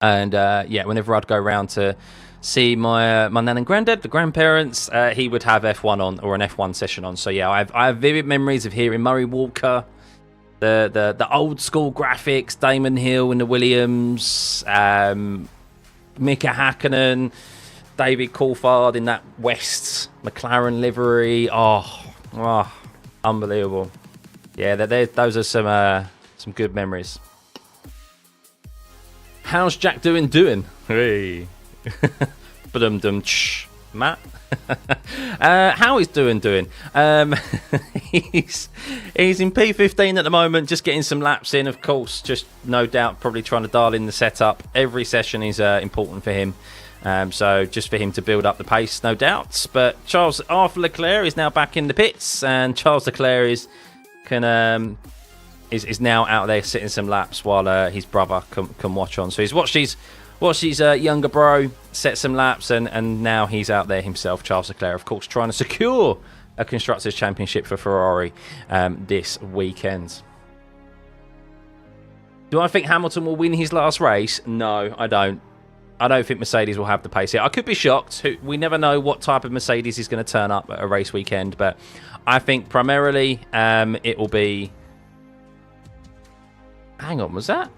S1: And yeah, whenever I'd go around to see my nan and granddad, the grandparents, he would have F1 on, or an F1 session on. So yeah, I have vivid memories of hearing Murray Walker, the old school graphics, Damon Hill in the Williams, Mika Hakkinen, David Coulthard in that West McLaren livery. Oh, unbelievable. Yeah, those are some good memories. How's Jack doing? Hey. Matt. How he's doing? He's in P15 at the moment, just getting some laps in, of course. Just no doubt, probably trying to dial in the setup. Every session is important for him. So just for him to build up the pace, no doubts. But Arthur Leclerc is now back in the pits, and Charles Leclerc is now out there sitting some laps while his brother can watch on. So he's watched his younger bro set some laps, and now he's out there himself, Charles Leclerc, of course, trying to secure a Constructors' Championship for Ferrari this weekend. Do I think Hamilton will win his last race? No, I don't. I don't think Mercedes will have the pace here. I could be shocked. We never know what type of Mercedes is going to turn up at a race weekend, but I think primarily it will be... Hang on, was that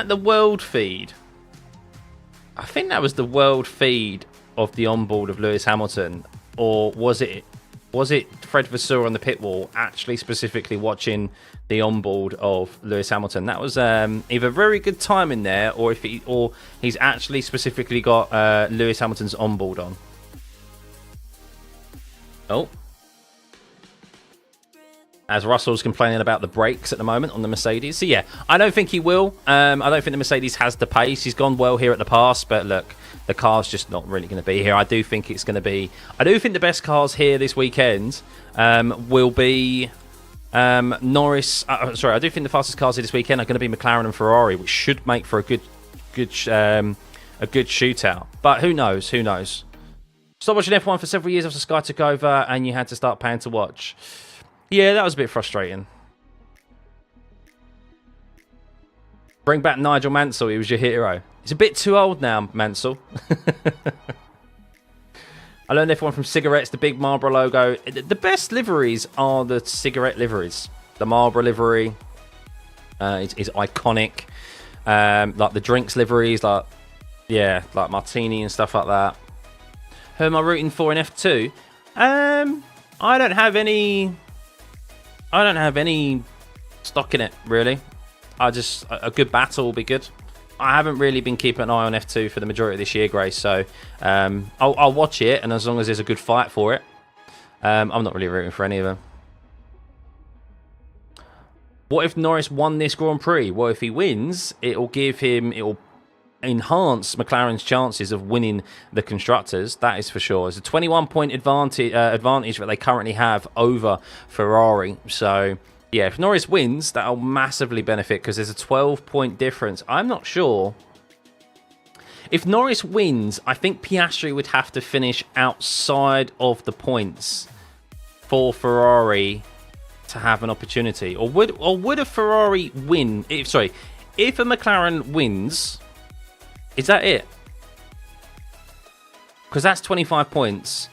S1: the world feed? I think that was the world feed of the onboard of Lewis Hamilton, or was it Fred Vasseur on the pit wall actually specifically watching the onboard of Lewis Hamilton? That was either very good timing there, or he's actually specifically got Lewis Hamilton's onboard on. Oh. As Russell's complaining about the brakes at the moment on the Mercedes. So yeah, I don't think he will. I don't think the Mercedes has the pace. He's gone well here at the pass, but look, the car's just not really going to be here. I do think the best cars here this weekend will be Norris. I do think the fastest cars here this weekend are going to be McLaren and Ferrari, which should make for a good shootout. But who knows? Who knows? Stopped watching F1 for several years after Sky took over, and you had to start paying to watch. Yeah, that was a bit frustrating. Bring back Nigel Mansell. He was your hero. He's a bit too old now, Mansell. I learned F1 from cigarettes, the big Marlboro logo. The best liveries are the cigarette liveries. The Marlboro livery is iconic. Like the drinks liveries, like Martini and stuff like that. Who am I rooting for in F2? I don't have any stock in it, really. A good battle will be good. I haven't really been keeping an eye on F2 for the majority of this year, Grace, so I'll watch it, and as long as there's a good fight for it, I'm not really rooting for any of them. What if Norris won this Grand Prix? Well, if he wins, it'll enhance McLaren's chances of winning the Constructors, that is for sure. It's a 21-point advantage that they currently have over Ferrari. So, yeah, if Norris wins, that'll massively benefit because there's a 12-point difference. I'm not sure. If Norris wins, I think Piastri would have to finish outside of the points for Ferrari to have an opportunity. Or would a Ferrari win? If a McLaren wins... Is that it? Because that's 25 points.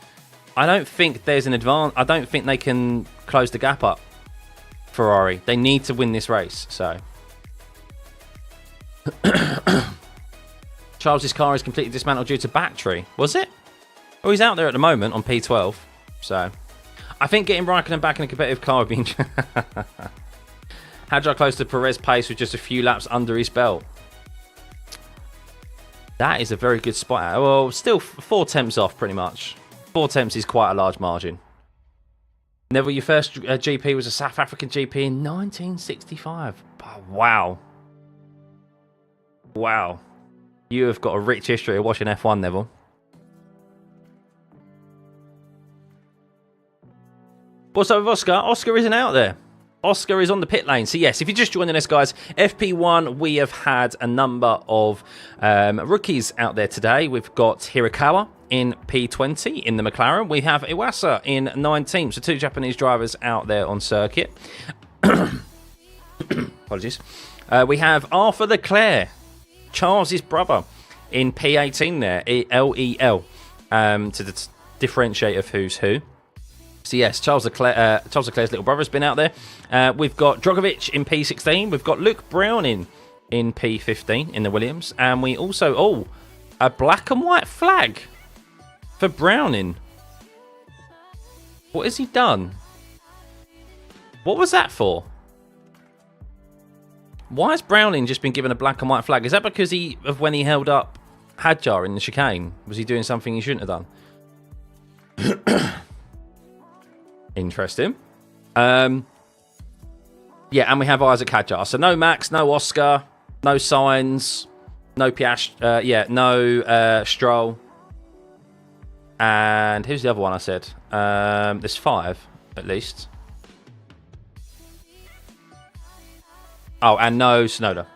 S1: I don't think there's an advantage. I don't think they can close the gap up. Ferrari. They need to win this race. So. Charles's car is completely dismantled due to battery. Was it? Oh, he's out there at the moment on P12. So. I think getting Raikkonen back in a competitive car would be interesting. How do I close the Perez pace with just a few laps under his belt? That is a very good spot. Well, still 4 temps off, pretty much. 4 temps is quite a large margin. Neville, your first GP was a South African GP in 1965. Oh, wow. Wow. You have got a rich history of watching F1, Neville. What's up with Oscar? Oscar isn't out there. Oscar is on the pit lane. So yes, if you're just joining us, guys, FP1, we have had a number of rookies out there today. We've got Hirakawa in P20 in the McLaren. We have Iwasa in 19. So 2 Japanese drivers out there on circuit. Apologies. We have Arthur Leclerc, Charles's brother, in P18 there, LEL, to differentiate of who's who. So yes, Charles Leclerc's little brother has been out there. We've got Drogovic in P16. We've got Luke Browning in P15 in the Williams. And we also, a black and white flag for Browning. What has he done? What was that for? Why has Browning just been given a black and white flag? Is that because of when he held up Hadjar in the chicane? Was he doing something he shouldn't have done? Interesting. Yeah, and we have Isaac Hadjar. So no Max, no Oscar, no Signs, no Piastri, no Stroll. And who's the other one I said? There's 5, at least. Oh, and no Tsunoda.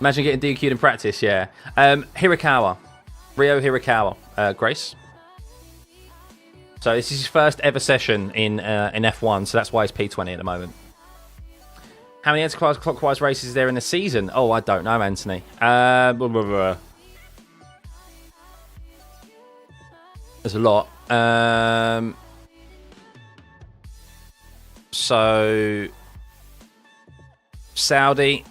S1: Imagine getting DQ'd in practice, yeah. Hirakawa. Rio Hirakawa. Grace. So this is his first ever session in F1, so that's why he's P20 at the moment. How many anti-clockwise races is there in a season? Oh, I don't know, Anthony. Blah, blah, blah. There's a lot. So... Saudi.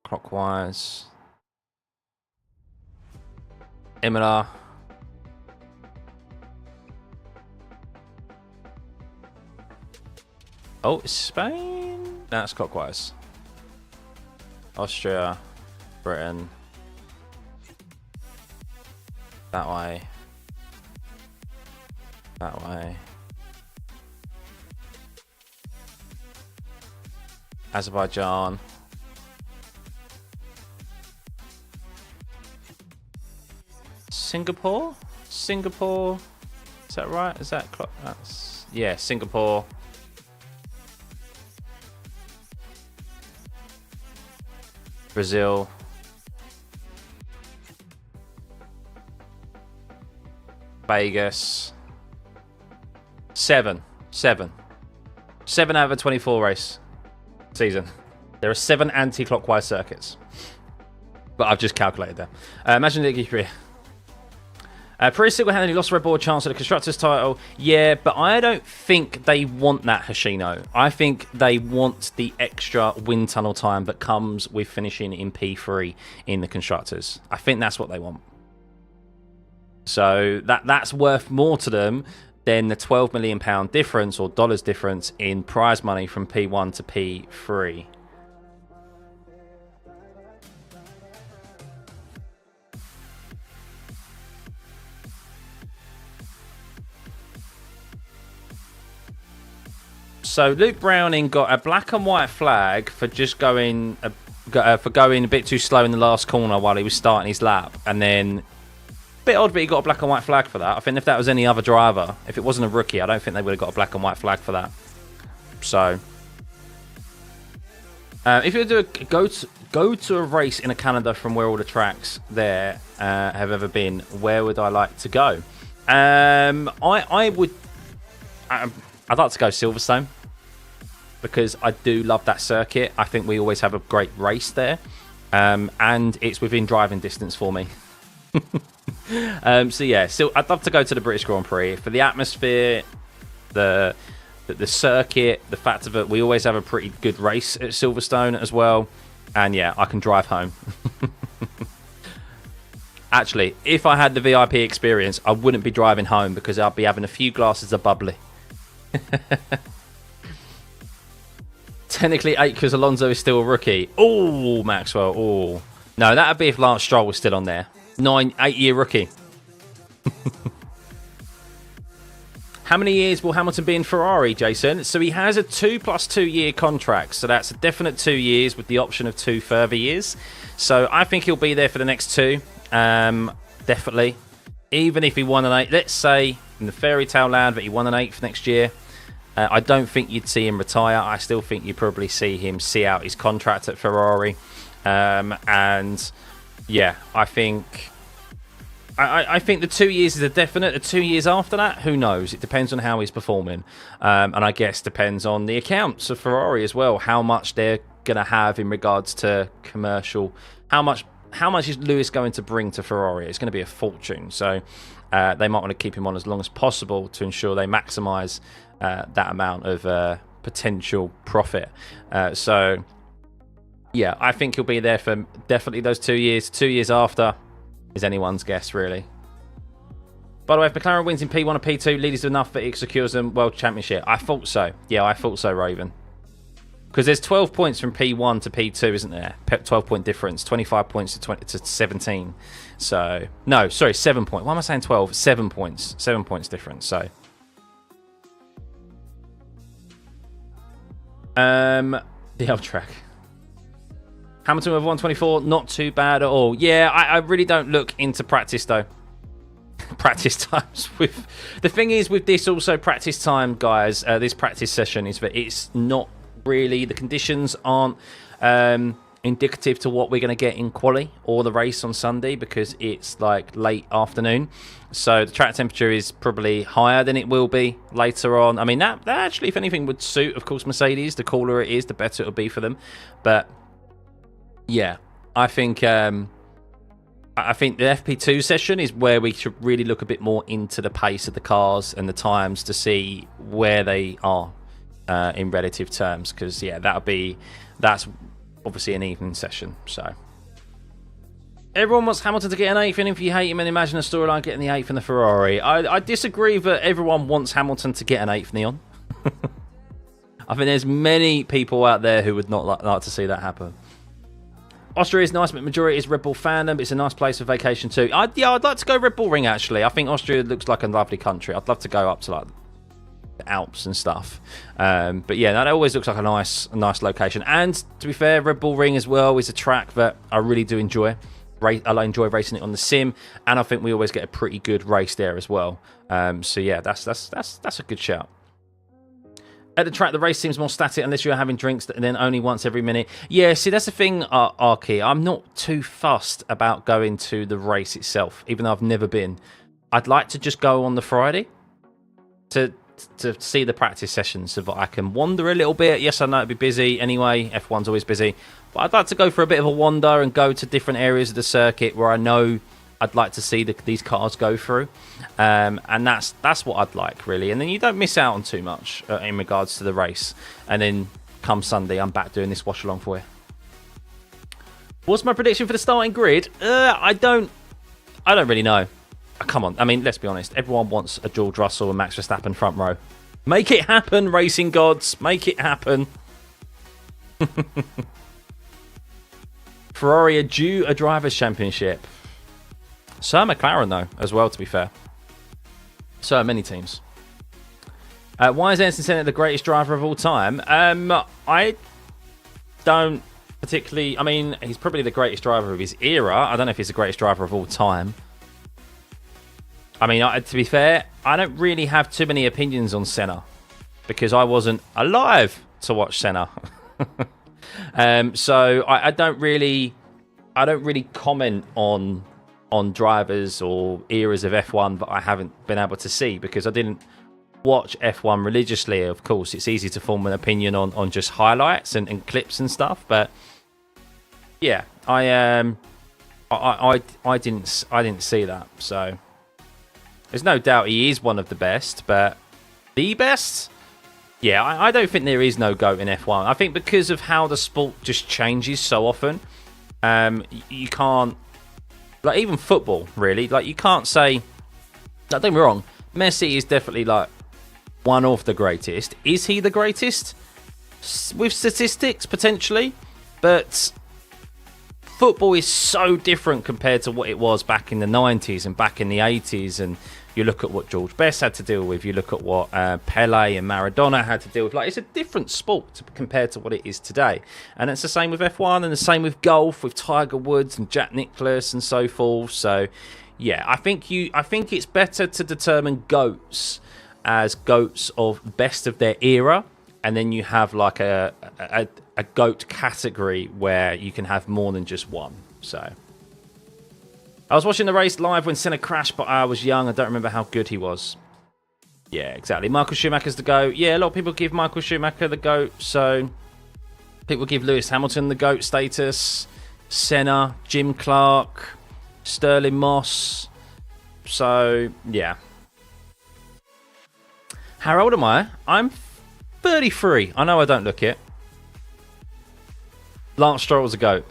S1: Clockwise. Imola. Oh, Spain. That's clockwise. Austria. Britain. That way. That way. Azerbaijan. Singapore? Singapore? Is that right? Is that that's yeah, Singapore. Brazil. Vegas. 7 out of a 24 race season. There are 7 anti-clockwise circuits. But I've just calculated that. Imagine DQ3. Perez single-handedly lost Red Bull a chance at the Constructors title. Yeah, but I don't think they want that, Hoshino. I think they want the extra wind tunnel time that comes with finishing in P3 in the Constructors. I think that's what they want. So that's worth more to them than the £12 million difference or dollars difference in prize money from P1 to P3. So Luke Browning got a black and white flag for just going a bit too slow in the last corner while he was starting his lap, and then bit odd, but he got a black and white flag for that. I think if that was any other driver, if it wasn't a rookie, I don't think they would have got a black and white flag for that. So, if you go to a race in Canada from where all the tracks there have ever been, where would I like to go? I'd like to go Silverstone because I do love that circuit. I think we always have a great race there, and it's within driving distance for me. So yeah, I'd love to go to the British Grand Prix for the atmosphere, the circuit, the fact of it. We always have a pretty good race at Silverstone as well, and yeah, I can drive home. Actually, if I had the VIP experience, I wouldn't be driving home because I'd be having a few glasses of bubbly. Technically 8 because Alonso is still a rookie. Oh, Maxwell. Oh, no, that'd be if Lance Stroll was still on there. 8-year rookie. How many years will Hamilton be in Ferrari, Jason? So he has a 2 + 2 year contract. So that's a definite 2 years with the option of 2 further years. So I think he'll be there for the next 2. Definitely. Even if he won an 8, let's say in the fairy tale land that he won an 8th next year, I don't think you'd see him retire. I still think you'd probably see him see out his contract at Ferrari. And yeah, I think the 2 years is a definite. The 2 years after that, who knows? It depends on how he's performing, and I guess depends on the accounts of Ferrari as well. How much they're going to have in regards to commercial. How much is Lewis going to bring to Ferrari? It's going to be a fortune. So they might want to keep him on as long as possible to ensure they maximise that amount of potential profit. So Yeah, I think he'll be there for definitely those 2 years. 2 years after is anyone's guess, really. By the way, if McLaren wins in P1 or P2, leaders enough that it secures them World Championship. I thought so. Yeah, I thought so, Raven. Because there's 12 points from P1 to P2, isn't there? 12-point difference. 25 points to 17. So, no, sorry, 7 points. Why am I saying 12? 7 points. 7 points difference, so. The L track. Hamilton with 124, not too bad at all. Yeah, I really don't look into practice, though. Practice times. With the thing is, with this also practice time, guys, this practice session is that it's not really, the conditions aren't indicative to what we're going to get in quali or the race on Sunday, because it's like late afternoon. So the track temperature is probably higher than it will be later on. I mean, that actually, if anything, would suit, of course, Mercedes. The cooler it is, the better it'll be for them. But yeah, I think the FP2 session is where we should really look a bit more into the pace of the cars and the times to see where they are in relative terms. Because yeah, that's obviously an evening session. So everyone wants Hamilton to get an 8th, and if you hate him, and imagine a storyline getting the 8th in the Ferrari. I disagree that everyone wants Hamilton to get an 8th, Neon. I think there's many people out there who would not like to see that happen. Austria is nice, but majority is Red Bull fandom. It's a nice place for vacation too. I'd like to go Red Bull Ring, actually. I think Austria looks like a lovely country. I'd love to go up to like the Alps and stuff. But yeah, that always looks like a nice location. And to be fair, Red Bull Ring as well is a track that I really do enjoy. I enjoy racing it on the sim, and I think we always get a pretty good race there as well. So yeah, that's a good shout. At the track, the race seems more static unless you're having drinks, and then only once every minute. Yeah, see, that's the thing, Arky. I'm not too fussed about going to the race itself, even though I've never been. I'd like to just go on the Friday to see the practice sessions so that I can wander a little bit. Yes, I know it'd be busy anyway. F1's always busy. But I'd like to go for a bit of a wander and go to different areas of the circuit where I know I'd like to see these cars go through. And that's what I'd like, really. And then you don't miss out on too much in regards to the race. And then come Sunday, I'm back doing this watch along for you. What's my prediction for the starting grid? I don't really know. Come on, I mean, let's be honest. Everyone wants a George Russell and Max Verstappen front row. Make it happen, racing gods. Make it happen. Ferrari are due a Drivers' Championship. So are McLaren, though, as well, to be fair. So are many teams. Why is Ayrton Senna the greatest driver of all time? I don't particularly... I mean, he's probably the greatest driver of his era. I don't know if he's the greatest driver of all time. I mean, to be fair, I don't really have too many opinions on Senna because I wasn't alive to watch Senna. So I don't really comment on drivers or eras of F1 that I haven't been able to see because I didn't watch F1 religiously. Of course, it's easy to form an opinion on just highlights and clips and stuff, but yeah, I didn't see that. So there's no doubt he is one of the best, but the best? Yeah, I don't think there is no GOAT in F1. I think because of how the sport just changes so often, you can't... Like, even football, really. Like, you can't say... Don't get me wrong. Messi is definitely, like, one of the greatest. Is he the greatest? With statistics, potentially. But football is so different compared to what it was back in the 90s and back in the 80s. And you look at what George Best had to deal with. You look at what Pele and Maradona had to deal with. Like, it's a different sport compared to what it is today. And it's the same with F1 and the same with golf, with Tiger Woods and Jack Nicklaus and so forth. So, yeah, I think it's better to determine GOATs as GOATs of best of their era. And then you have like a GOAT category where you can have more than just one. So... I was watching the race live when Senna crashed, but I was young. I don't remember how good he was. Yeah, exactly. Michael Schumacher's the GOAT. Yeah, a lot of people give Michael Schumacher the GOAT. So people give Lewis Hamilton the GOAT status. Senna, Jim Clark, Sterling Moss. So, yeah. How old am I? I'm 33. I know I don't look it. Lance Stroll's a goat.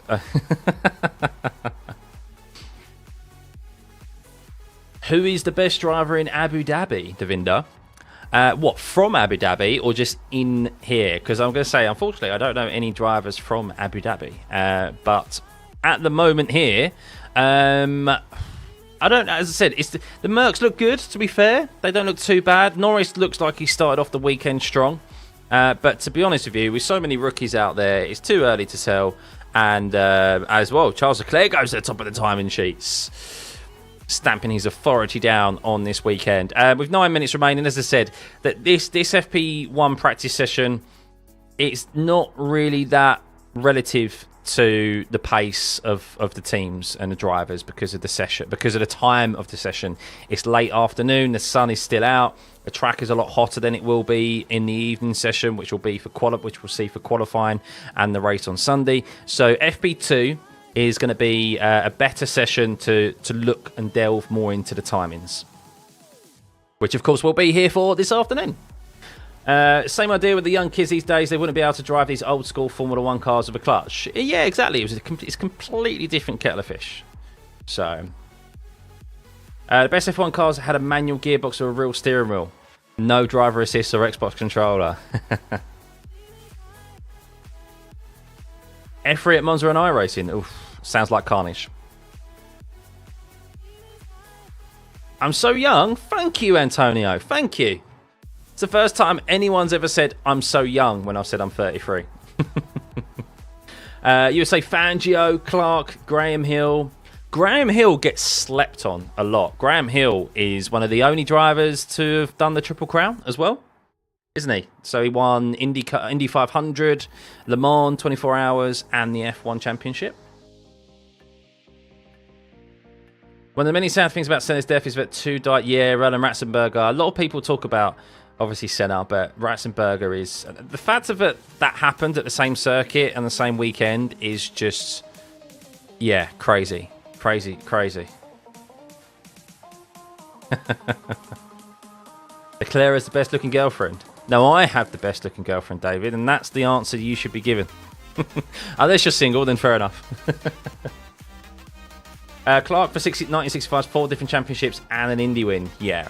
S1: Who is the best driver in Abu Dhabi, Devinder? What, from Abu Dhabi or just in here? Because I'm going to say, unfortunately, I don't know any drivers from Abu Dhabi. But at the moment here, I don't know. As I said, the Mercs look good, to be fair. They don't look too bad. Norris looks like he started off the weekend strong. But to be honest with you, with so many rookies out there, it's too early to tell. And as well, Charles Leclerc goes to the top of the timing sheets, stamping his authority down on this weekend. With 9 minutes remaining, as I said, that this FP1 practice session, it's not really that relative to the pace of the teams and the drivers because of the session, because of the time of the session. It's late afternoon, the sun is still out, the track is a lot hotter than it will be in the evening session, which will be for which we'll see for qualifying and the race on Sunday. So FP2 is going to be a better session to look and delve more into the timings, which of course we'll be here for this afternoon. Same idea with the young kids these days. They wouldn't be able to drive these old school Formula 1 cars with a clutch. Yeah, exactly. It's a completely different kettle of fish. So, the best F1 cars had a manual gearbox or a real steering wheel. No driver assist or Xbox controller. F3 at Monza and iRacing. Oof, sounds like carnage. I'm so young. Thank you, Antonio. Thank you. It's the first time anyone's ever said I'm so young when I've said I'm 33. You would say Fangio, Clark, Graham Hill. Graham Hill gets slept on a lot. Graham Hill is one of the only drivers to have done the Triple Crown as well, isn't he? So he won Indy 500, Le Mans 24 Hours, and the F1 Championship. One of the many sad things about Senna's death is that two died. Yeah, Roland Ratzenberger. A lot of people talk about, obviously, Senna, but Ratzenberger is... The fact of it that happened at the same circuit and the same weekend is just... Yeah, crazy. Crazy, crazy. Leclerc is the best-looking girlfriend. No, I have the best-looking girlfriend, David, and that's the answer you should be given. Unless you're single, then fair enough. Clark for 1965's 4 different championships and an Indy win. Yeah.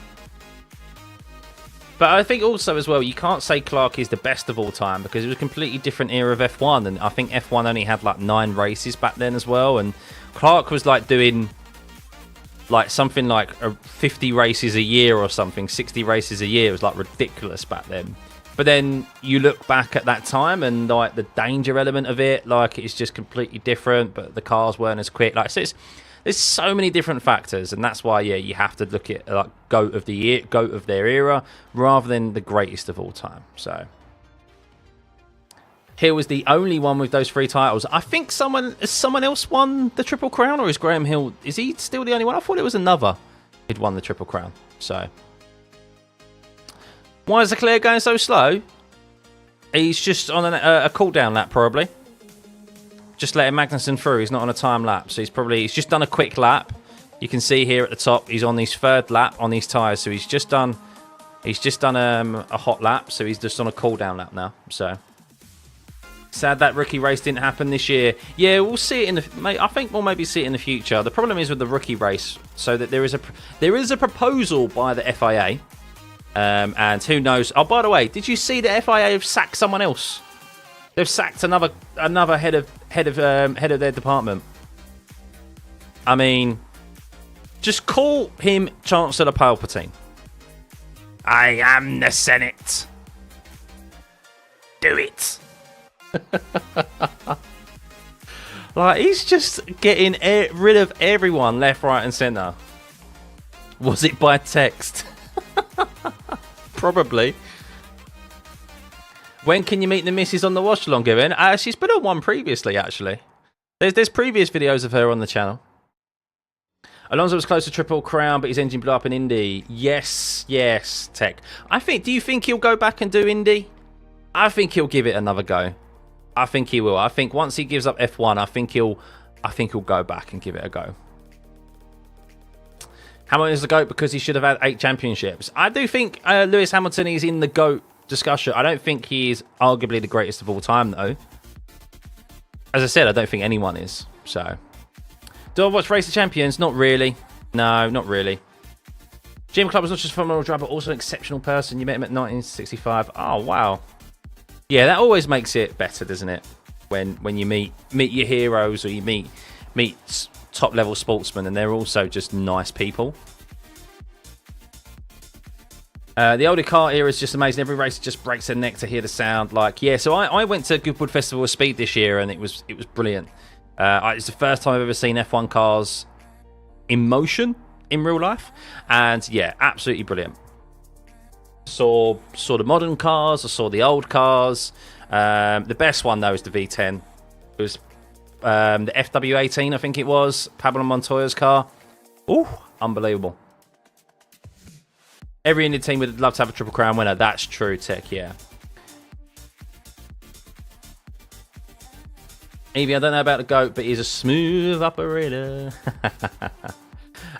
S1: But I think also as well, you can't say Clark is the best of all time because it was a completely different era of F1. And I think F1 only had like 9 races back then as well. And Clark was like doing like something like 50 races a year or something, 60 races a year. It was like ridiculous back then. But then you look back at that time and like the danger element of it, like it's just completely different, but the cars weren't as quick. Like, so there's so many different factors, and that's why, yeah, you have to look at like GOAT of the year, GOAT of their era, rather than the greatest of all time. So Hill was the only one with those 3 titles. I think someone else won the Triple Crown, or is Graham Hill? Is he still the only one? I thought it was another who'd won the Triple Crown. So why is Leclerc going so slow? He's just on a cooldown lap, probably. Just letting Magnussen through. He's not on a time lap, so he's just done a quick lap. You can see here at the top, he's on his 3rd lap on these tyres, so he's just done a hot lap, so he's just on a cool down lap now. So sad that rookie race didn't happen this year. Yeah, we'll see it I think we'll maybe see it in the future. The problem is with the rookie race, so that there is a proposal by the FIA, and who knows? Oh, by the way, did you see the FIA have sacked someone else? They've sacked another head of their department. I mean, just call him Chancellor Palpatine. I am the Senate. Do it. Like, he's just getting rid of everyone left, right, and centre. Was it by text? Probably. When can you meet the missus on the Watchalong, Given? She's been on one previously, actually. There's previous videos of her on the channel. Alonso was close to Triple Crown, but his engine blew up in Indy. Yes, Tech. Do you think he'll go back and do Indy? I think he'll give it another go. I think he will. I think once he gives up F1, I think he'll go back and give it a go. Hamilton is the GOAT because he should have had 8 championships. I do think Lewis Hamilton is in the GOAT discussion. I don't think he is arguably the greatest of all time, though. as I said, I don't think anyone is. So, do I watch Race the Champions? Not really. No, not really. Jim Club was not just a phenomenal driver, but also an exceptional person. You met him at 1965. Oh, wow. Yeah, that always makes it better, doesn't it? When you meet your heroes, or you meet top level sportsmen, and they're also just nice people. The older car era is just amazing. Every racer just breaks their neck to hear the sound. Like, yeah, so I went to Goodwood Festival of Speed this year, and it was brilliant. It's the first time I've ever seen F1 cars in motion in real life, and yeah, absolutely brilliant. Saw the modern cars, I saw the old cars. The best one though is the V10. It was the FW18, I think it was, Pablo Montoya's car. Ooh, unbelievable. Every Indian team would love to have a Triple Crown winner. That's true, Tech, yeah. Evie, I don't know about the GOAT, but he's a smooth operator.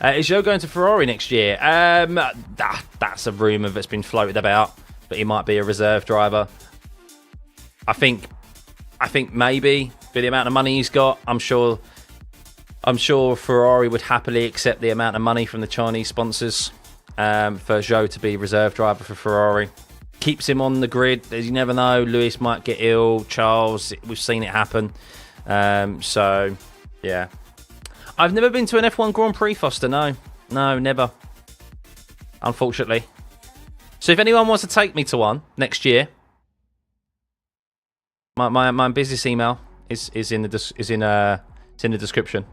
S1: Is Joe going to Ferrari next year? That's a rumour that's been floated about, but he might be a reserve driver. I think maybe, for the amount of money he's got, I'm sure Ferrari would happily accept the amount of money from the Chinese sponsors. For Joe to be reserve driver for Ferrari. Keeps him on the grid, as you never know. Lewis might get ill, Charles, we've seen it happen. So, yeah. I've never been to an F1 Grand Prix, Foster, no. No, never. Unfortunately. So if anyone wants to take me to one next year, my business email is in the description.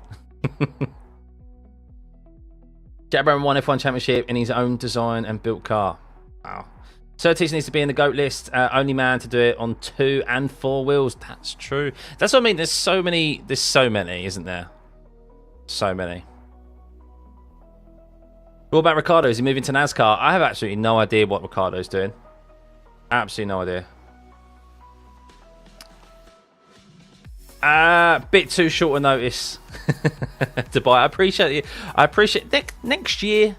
S1: Jack Brown won F1 Championship in his own design and built car. Wow. Surtees needs to be in the GOAT list. Only man to do it on 2 and 4 wheels. That's true. That's what I mean. There's so many, isn't there? So many. What about Ricardo? Is he moving to NASCAR? I have absolutely no idea what Ricardo's doing. Absolutely no idea. Bit too short a notice to buy. I appreciate it. Next year.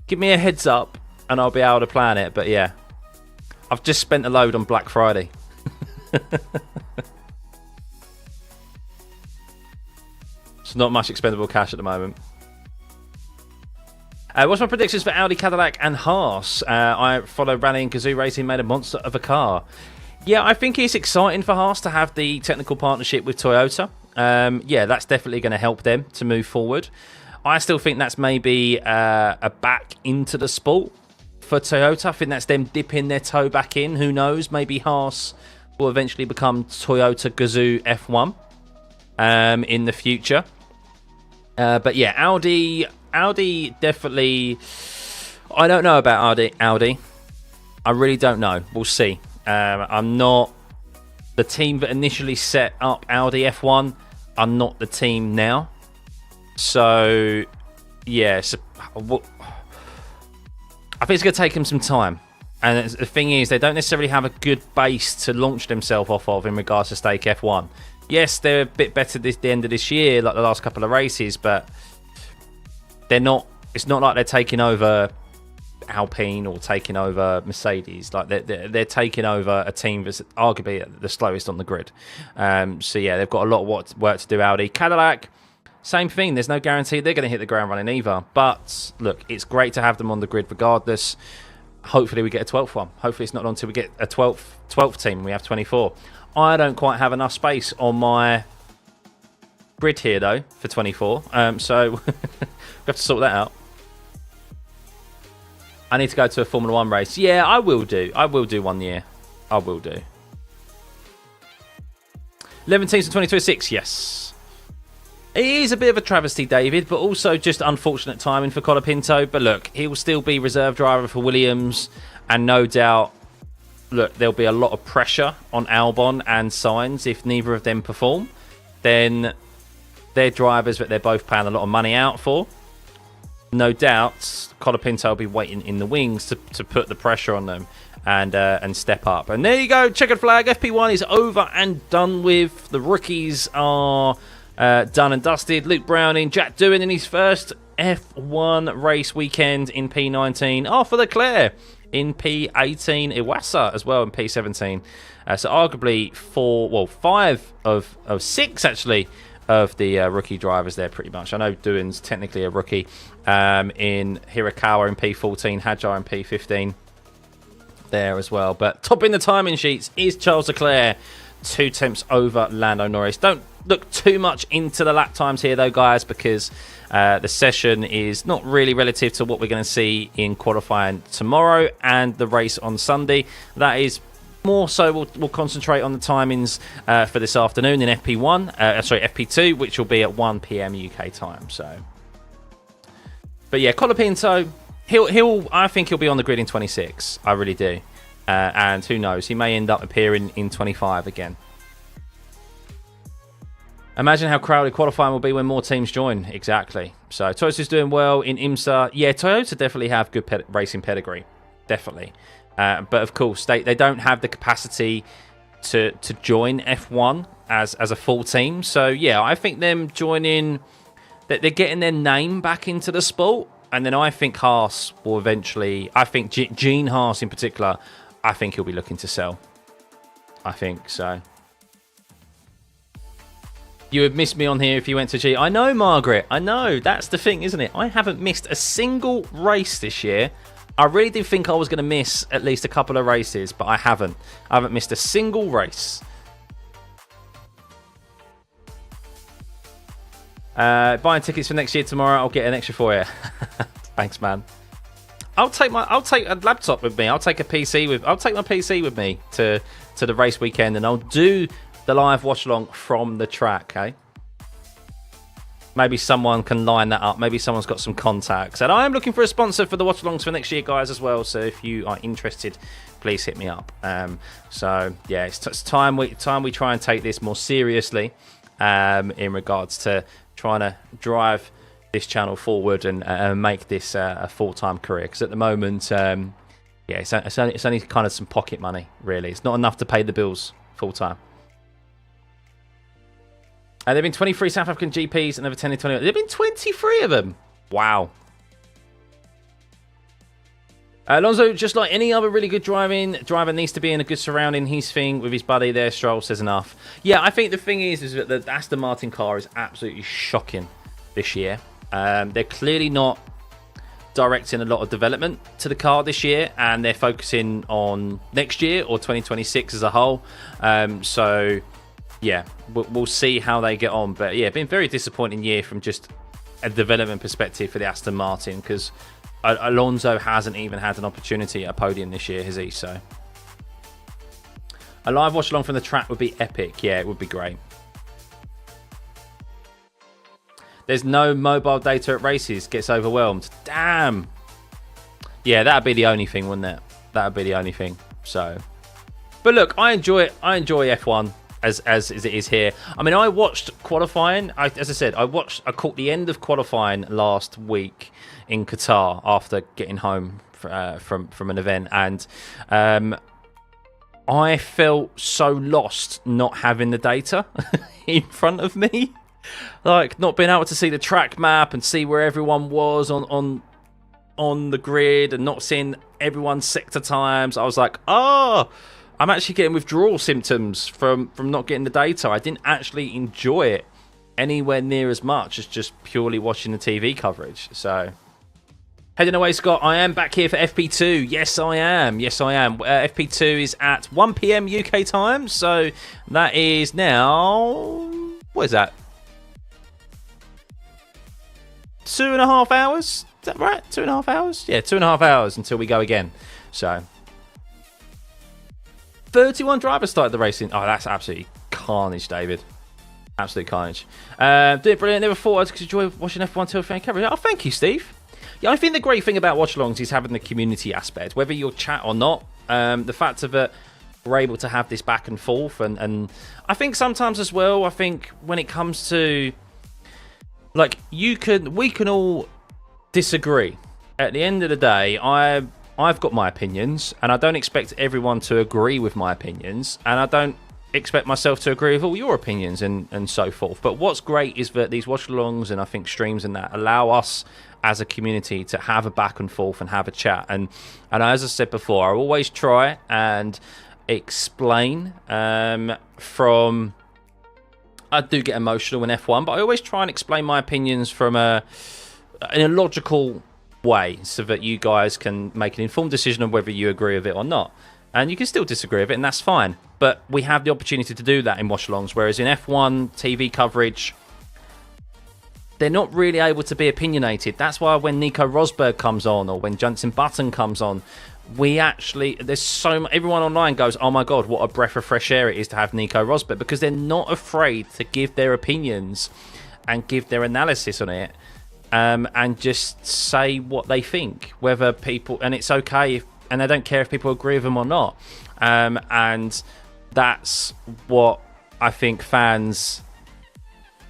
S1: Give me a heads up and I'll be able to plan it. But yeah, I've just spent a load on Black Friday. It's not much expendable cash at the moment. What's my predictions for Audi, Cadillac and Haas? I follow Rally and Gazoo Racing, made a monster of a car. Yeah, I think it's exciting for Haas to have the technical partnership with Toyota. Yeah, that's definitely going to help them to move forward. I still think that's maybe a back into the sport for Toyota. I think that's them dipping their toe back in. Who knows? Maybe Haas will eventually become Toyota Gazoo F1 in the future. But yeah, Audi definitely... I don't know about Audi. I really don't know. We'll see. I'm not the team that initially set up Audi F1. I'm not the team now. So, yeah. I think it's going to take them some time. And the thing is, they don't necessarily have a good base to launch themselves off of in regards to Stake F1. Yes, they're a bit better at the end of this year, like the last couple of races, but they're not. It's not like they're taking over Alpine or taking over Mercedes. Like they're taking over a team that's arguably the slowest on the grid. So yeah, they've got a lot of work to do. Audi, Cadillac, same thing. There's no guarantee they're going to hit the ground running either. But look, it's great to have them on the grid regardless. Hopefully we get a 12th one. Hopefully it's not until we get a 12th team. We have 24. I don't quite have enough space on my grid here though for 24. So we have to sort that out. I need to go to a Formula 1 race. Yeah, I will do. I will do one year. I will do. 11 teams in 2026, yes. It is a bit of a travesty, David, but also just unfortunate timing for Colapinto. But look, he will still be reserve driver for Williams. And no doubt, look, there'll be a lot of pressure on Albon and Sainz if neither of them perform. Then they're drivers that they're both paying a lot of money out for. No doubt, Colapinto will be waiting in the wings to put the pressure on them and step up. And there you go, checkered flag. FP1 is over and done with. The rookies are done and dusted. Luke Browning, Jack Doohan in his first F1 race weekend in P19. Arthur Leclerc in P18, Iwasa as well in P17. So arguably 5 of 6 actually of the rookie drivers there pretty much. I know Doohan's technically a rookie in Hirakawa in P14, Hajar in P15 there as well. But topping the timing sheets is Charles Leclerc, 2 tenths over Lando Norris. Don't look too much into the lap times here though, guys, because the session is not really relative to what we're going to see in qualifying tomorrow and the race on Sunday. That is more so we'll concentrate on the timings for this afternoon in FP2, which will be at 1 p.m. UK time. So, but yeah, Colapinto, I think he'll be on the grid in 26. I really do, and who knows, he may end up appearing in 25 again. Imagine how crowded qualifying will be when more teams join. Exactly. So Toyota's doing well in IMSA. Yeah, Toyota definitely have good racing pedigree, definitely. But of course, they don't have the capacity to join F1 as a full team. So yeah, I think them joining, that they're getting their name back into the sport, and then I think Haas will eventually. I think Gene Haas in particular, I think he'll be looking to sell. I think so. You would miss me on here if you went to G. I know, Margaret. I know. That's the thing, isn't it? I haven't missed a single race this year. I really did think I was going to miss at least a couple of races, but I haven't. I haven't missed a single race. Buying tickets for next year tomorrow. I'll get an extra for you. Thanks, man. I'll take a laptop with me. I'll take my PC with me to the race weekend, and I'll do the live watch along from the track. Okay. Maybe someone can line that up. Maybe someone's got some contacts. And I am looking for a sponsor for the watch-alongs for next year, guys, as well. So if you are interested, please hit me up. So, yeah, it's time we try and take this more seriously in regards to trying to drive this channel forward and make this a full-time career. Because at the moment, yeah, it's only kind of some pocket money, really. It's not enough to pay the bills full-time. There have been 23 South African GPs and over 10 in 20. There have been 23 of them. Wow. Alonso, just like any other really good driver needs to be in a good surrounding. His thing with his buddy there, Stroll, says enough. Yeah, I think the thing is that the Aston Martin car is absolutely shocking this year. They're clearly not directing a lot of development to the car this year, and they're focusing on next year or 2026 as a whole. So yeah, we'll see how they get on. But yeah, been a very disappointing year from just a development perspective for the Aston Martin, because Alonso hasn't even had an opportunity at a podium this year, has he? So a live watch along from the track would be epic. Yeah, it would be great. There's no mobile data at races. Gets overwhelmed. Damn. Yeah, that'd be the only thing, wouldn't it? That'd be the only thing. So, but look, I enjoy it. I enjoy F1. As it is here. I mean, I watched qualifying. As I said, I caught the end of qualifying last week in Qatar after getting home from an event, and I felt so lost not having the data in front of me, like not being able to see the track map and see where everyone was on the grid, and not seeing everyone's sector times. I was like, oh, I'm actually getting withdrawal symptoms from not getting the data. I didn't actually enjoy it anywhere near as much as just purely watching the TV coverage. So, heading away, Scott. I am back here for FP2. Yes, I am. Yes, I am. FP2 is at 1 p.m. UK time. So, that is now... What is that? 2.5 hours? Is that right? 2.5 hours? Yeah, 2.5 hours until we go again. So... 31 drivers started the racing. Oh, that's absolutely carnage, David. Absolute carnage. Doing brilliant. Never thought I could enjoy watching F1 till fan coverage. Oh, thank you, Steve. Yeah, I think the great thing about watch-alongs is having the community aspect. Whether you're chat or not, the fact of it, we're able to have this back and forth. And I think sometimes as well, I think when it comes to... Like, we can all disagree. At the end of the day, I've got my opinions, and I don't expect everyone to agree with my opinions, and I don't expect myself to agree with all your opinions and so forth. But what's great is that these watch-alongs and I think streams and that allow us as a community to have a back and forth and have a chat. And as I said before, I always try and explain from... I do get emotional in F1, but I always try and explain my opinions from in a logical way so that you guys can make an informed decision on whether you agree with it or not. And you can still disagree with it, and that's fine. But we have the opportunity to do that in watch-alongs, whereas in F1 TV coverage, they're not really able to be opinionated. That's why when Nico Rosberg comes on or when Jenson Button comes on, we actually, there's so much, everyone online goes, oh my God, what a breath of fresh air it is to have Nico Rosberg, because they're not afraid to give their opinions and give their analysis on it, and just say what they think, whether people, and it's okay if, and they don't care if people agree with them or not. And that's what I think fans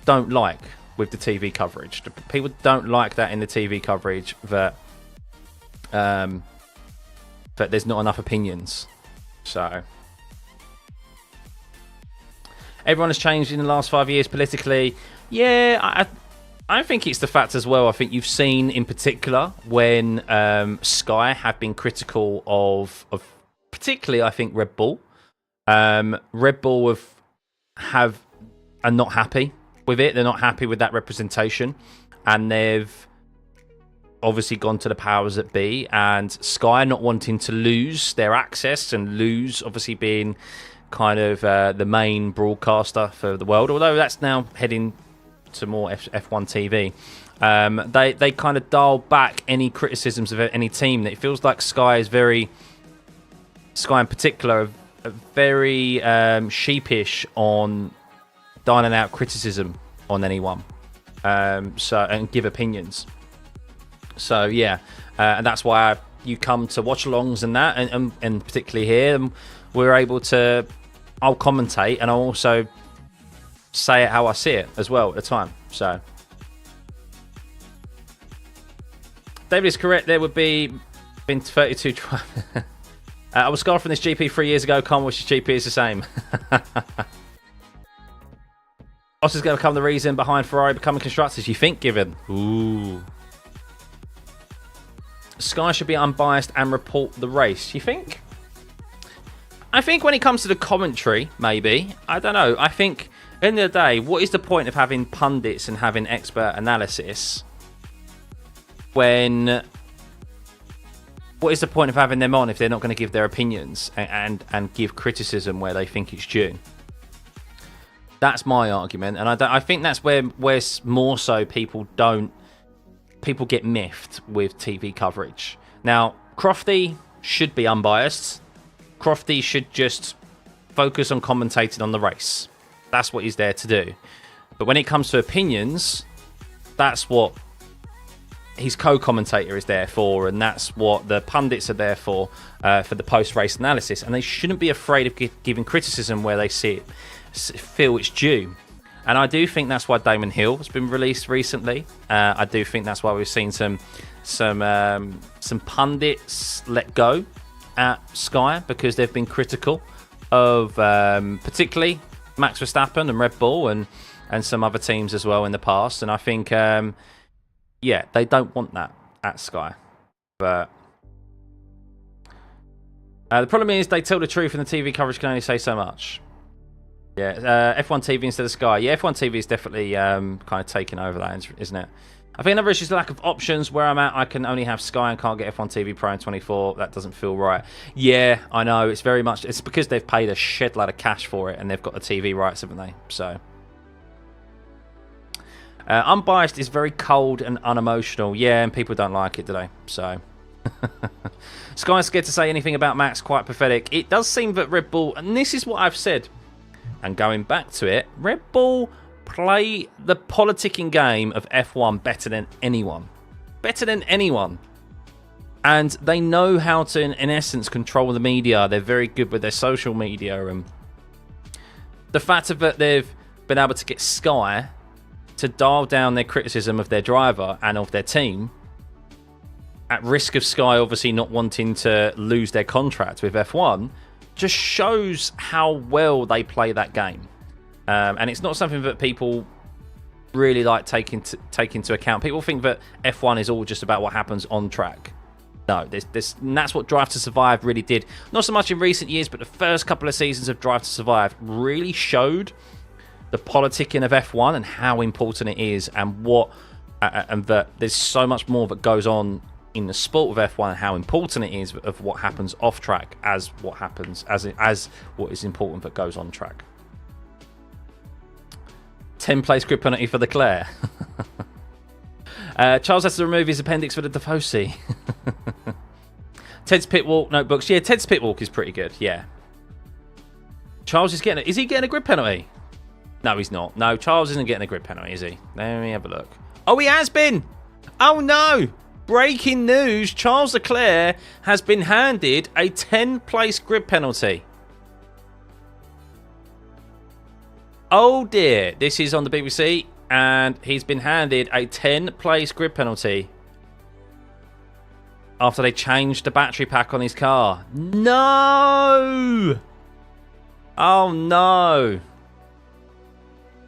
S1: don't like with the TV coverage. People don't like that in the TV coverage, that there's not enough opinions. So everyone has changed in the last 5 years politically. Yeah, I think it's the fact as well. I think you've seen in particular when Sky have been critical of particularly, I think, Red Bull. Red Bull are not happy with it. They're not happy with that representation, and they've obviously gone to the powers that be, and Sky not wanting to lose their access and lose obviously being kind of the main broadcaster for the world, although that's now heading to more F1 TV. They kind of dial back any criticisms of any team. It feels like Sky in particular are very sheepish on dialing out criticism on anyone, and give opinions. So yeah, and that's why you come to watch-alongs and that, and particularly here, we're able to. I'll commentate and I'll also say it how I see it as well at the time. So David is correct. There would been 32. I was scarred from this GP 3 years ago. Can't watch this GP. Is the same. This is going to become the reason behind Ferrari becoming constructors. You think, given? Ooh. Sky should be unbiased and report the race. You think? I think when it comes to the commentary, maybe. I don't know. I think, at the end of the day, what is the point of having pundits and having expert analysis when... What is the point of having them on if they're not going to give their opinions and give criticism where they think it's due? That's my argument, and I think that's where more so people get miffed with TV coverage. Now, Crofty should be unbiased. Crofty should just focus on commentating on the race. That's what he's there to do. But when it comes to opinions, that's what his co-commentator is there for, and that's what the pundits are there for the post-race analysis. And they shouldn't be afraid of giving criticism where they feel it's due. And I do think that's why Damon Hill has been released recently. I do think that's why we've seen some pundits let go at Sky, because they've been critical of particularly Max Verstappen and Red Bull and some other teams as well in the past. And I think, they don't want that at Sky. But the problem is they tell the truth, and the TV coverage can only say so much. Yeah, F1 TV instead of Sky. Yeah, F1 TV is definitely kind of taking over that, isn't it? I think another issue is the lack of options. Where I'm at, I can only have Sky and can't get F1 TV Pro in 24. That doesn't feel right. Yeah, I know. It's very much... It's because they've paid a shed load of cash for it, and they've got the TV rights, haven't they? So... unbiased is very cold and unemotional. Yeah, and people don't like it, do they? So... Sky's scared to say anything about Max. Quite pathetic. It does seem that Red Bull... And this is what I've said... And going back to it, Red Bull play the politicking game of F1 better than anyone. Better than anyone. And they know how to, in essence, control the media. They're very good with their social media. And the fact that they've been able to get Sky to dial down their criticism of their driver and of their team, at risk of Sky obviously not wanting to lose their contract with F1, just shows how well they play that game. And it's not something that people really like take into account. People think that F1 is all just about what happens on track. No, and that's what Drive to Survive really did. Not so much in recent years, but the first couple of seasons of Drive to Survive really showed the politicking of F1 and how important it is, and that there's so much more that goes on in the sport of F1 and how important it is of what happens off track as what happens as what is important that goes on track. 10-place grid penalty for Leclerc. Charles has to remove his appendix for the Tifosi. Ted's pit walk notebooks. Yeah, Ted's pit walk is pretty good. Yeah. Charles is getting. Is he getting a grid penalty? No, he's not. No, Charles isn't getting a grid penalty, is he? Let me have a look. Oh, he has been. Oh no! Breaking news: Charles Leclerc has been handed a 10-place grid penalty. Oh dear! This is on the BBC. And he's been handed a 10-place grid penalty after they changed the battery pack on his car. No! Oh, no.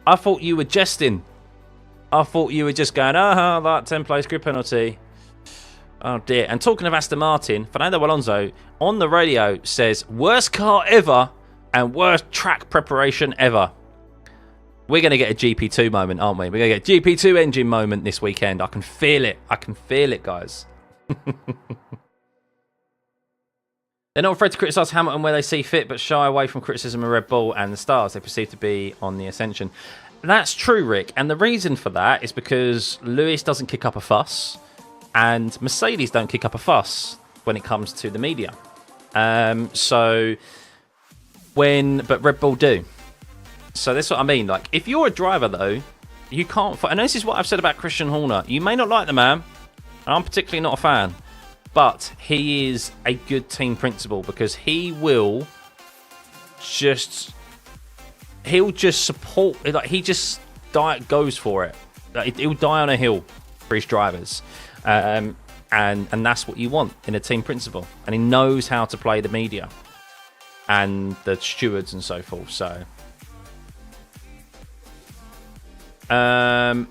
S1: I thought you were jesting. I thought you were just going, that 10-place grid penalty. Oh, dear. And talking of Aston Martin, Fernando Alonso on the radio says, worst car ever and worst track preparation ever. We're going to get a GP2 moment, aren't we? We're going to get a GP2 engine moment this weekend. I can feel it. I can feel it, guys. They're not afraid to criticise Hamilton where they see fit, but shy away from criticism of Red Bull and the stars they perceive to be on the ascension. That's true, Rick. And the reason for that is because Lewis doesn't kick up a fuss and Mercedes don't kick up a fuss when it comes to the media. But Red Bull do. So that's what I mean. Like, if you're a driver, though, you can't... And this is what I've said about Christian Horner. You may not like the man, and I'm particularly not a fan, but he is a good team principal because he'll just support... Like, he just goes for it. Like, he'll die on a hill for his drivers. And that's what you want in a team principal. And he knows how to play the media and the stewards and so forth, so... Drive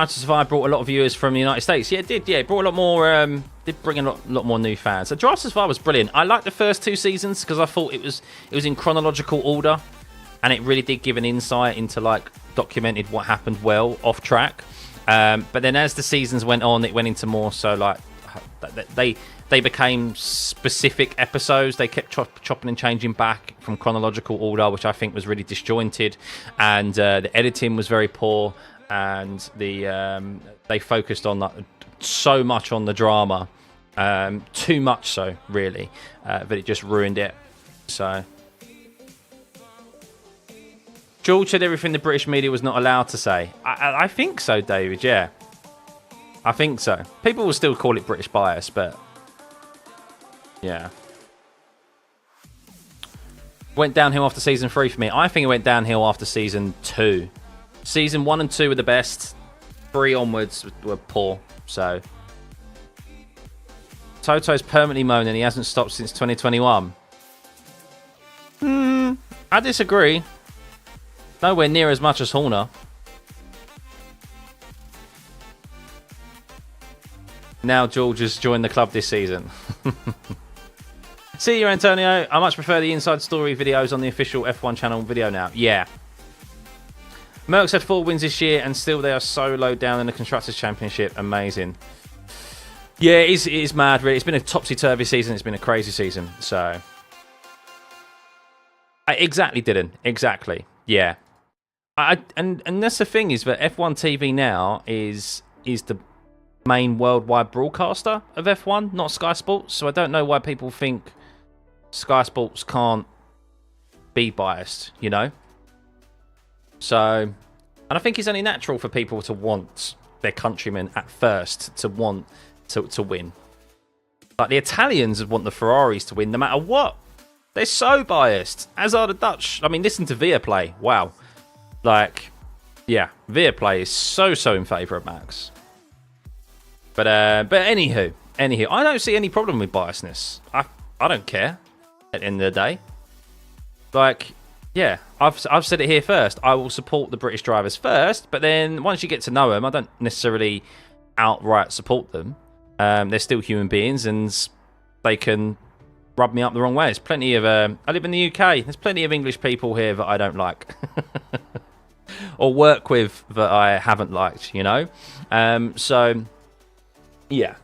S1: to Survive brought a lot of viewers from the United States. Yeah, it did. Yeah, it brought a lot more. Did bring a lot more new fans. So Drive to Survive was brilliant. I liked the first two seasons because I thought it was in chronological order, and it really did give an insight into like documented what happened well off track. But then as the seasons went on, it went into more so like they became specific episodes. They kept chopping and changing back from chronological order, which I think was really disjointed, and the editing was very poor, and they focused on so much on the drama, too much so really, that it just ruined it. So George said everything the British media was not allowed to say. I think so, David. Yeah, I think so. People will still call it British bias, but yeah. Went downhill after season 3 for me. I think it went downhill after season 2. Season 1 and 2 were the best. 3 onwards were poor. So Toto's permanently moaning he hasn't stopped since 2021. I disagree. Nowhere near as much as Horner. Now George has joined the club this season. See you, Antonio. I much prefer the inside story videos on the official F1 channel video now. Yeah. Merckx had 4 wins this year, and still they are so low down in the Constructors' Championship. Amazing. Yeah, it is mad, really. It's been a topsy-turvy season. It's been a crazy season. So, exactly, Dylan. Exactly. Yeah. And that's the thing, is that F1 TV now is the main worldwide broadcaster of F1, not Sky Sports. So I don't know why people think Sky Sports can't be biased, you know? So, and I think it's only natural for people to want their countrymen at first to want to win. Like the Italians want the Ferraris to win no matter what. They're so biased, as are the Dutch. I mean, listen to Viaplay. Wow. Like, yeah, Viaplay is so in favour of Max. But anywho, I don't see any problem with biasness. I don't care. at the end of the day. Like, yeah, I've said it here first. I will support the British drivers first, but then once you get to know them, I don't necessarily outright support them. They're still human beings, and they can rub me up the wrong way. There's plenty of... I live in the UK. There's plenty of English people here that I don't like. Or work with that I haven't liked, you know? So, yeah.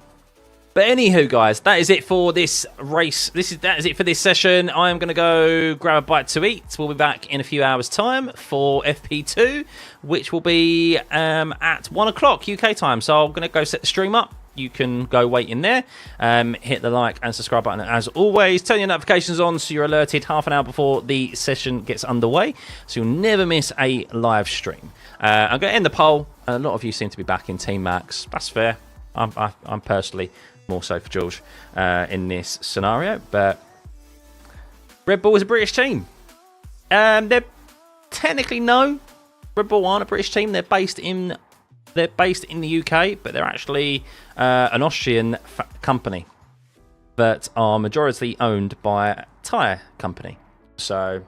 S1: But anywho, guys, that is it for this race. That is it for this session. I am going to go grab a bite to eat. We'll be back in a few hours' time for FP2, which will be at 1 o'clock UK time. So I'm going to go set the stream up. You can go wait in there. Hit the like and subscribe button as always. Turn your notifications on so you're alerted half an hour before the session gets underway, so you'll never miss a live stream. I'm going to end the poll. A lot of you seem to be back in Team Max. That's fair. I'm personally more so for George in this scenario, but Red Bull is a British team. They're technically no, Red Bull aren't a British team. They're based in the UK, but they're actually an Austrian company that are majority owned by a tyre company. So,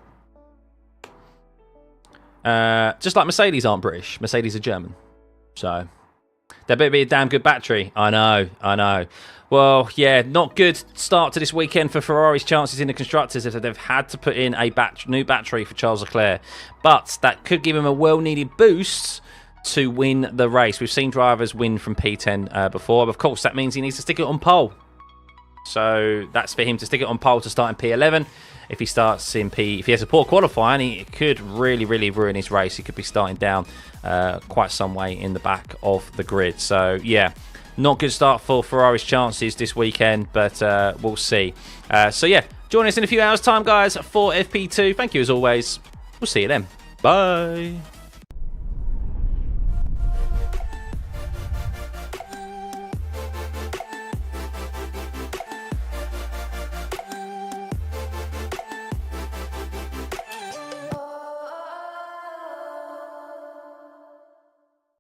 S1: just like Mercedes aren't British, Mercedes are German. So, there better be a damn good battery. I know. Well, yeah, not good start to this weekend for Ferrari's chances in the Constructors if they've had to put in a new battery for Charles Leclerc. But that could give him a well-needed boost to win the race. We've seen drivers win from P10 before, but of course that means he needs to stick it on pole. So that's for him to stick it on pole to start in P11. If he starts in if he has a poor qualifying, it could really ruin his race. He could be starting down quite some way in the back of the grid. So yeah, not good start for Ferrari's chances this weekend, but we'll see. So yeah, join us in a few hours time, guys, for FP2. Thank you as always. We'll see you then. Bye.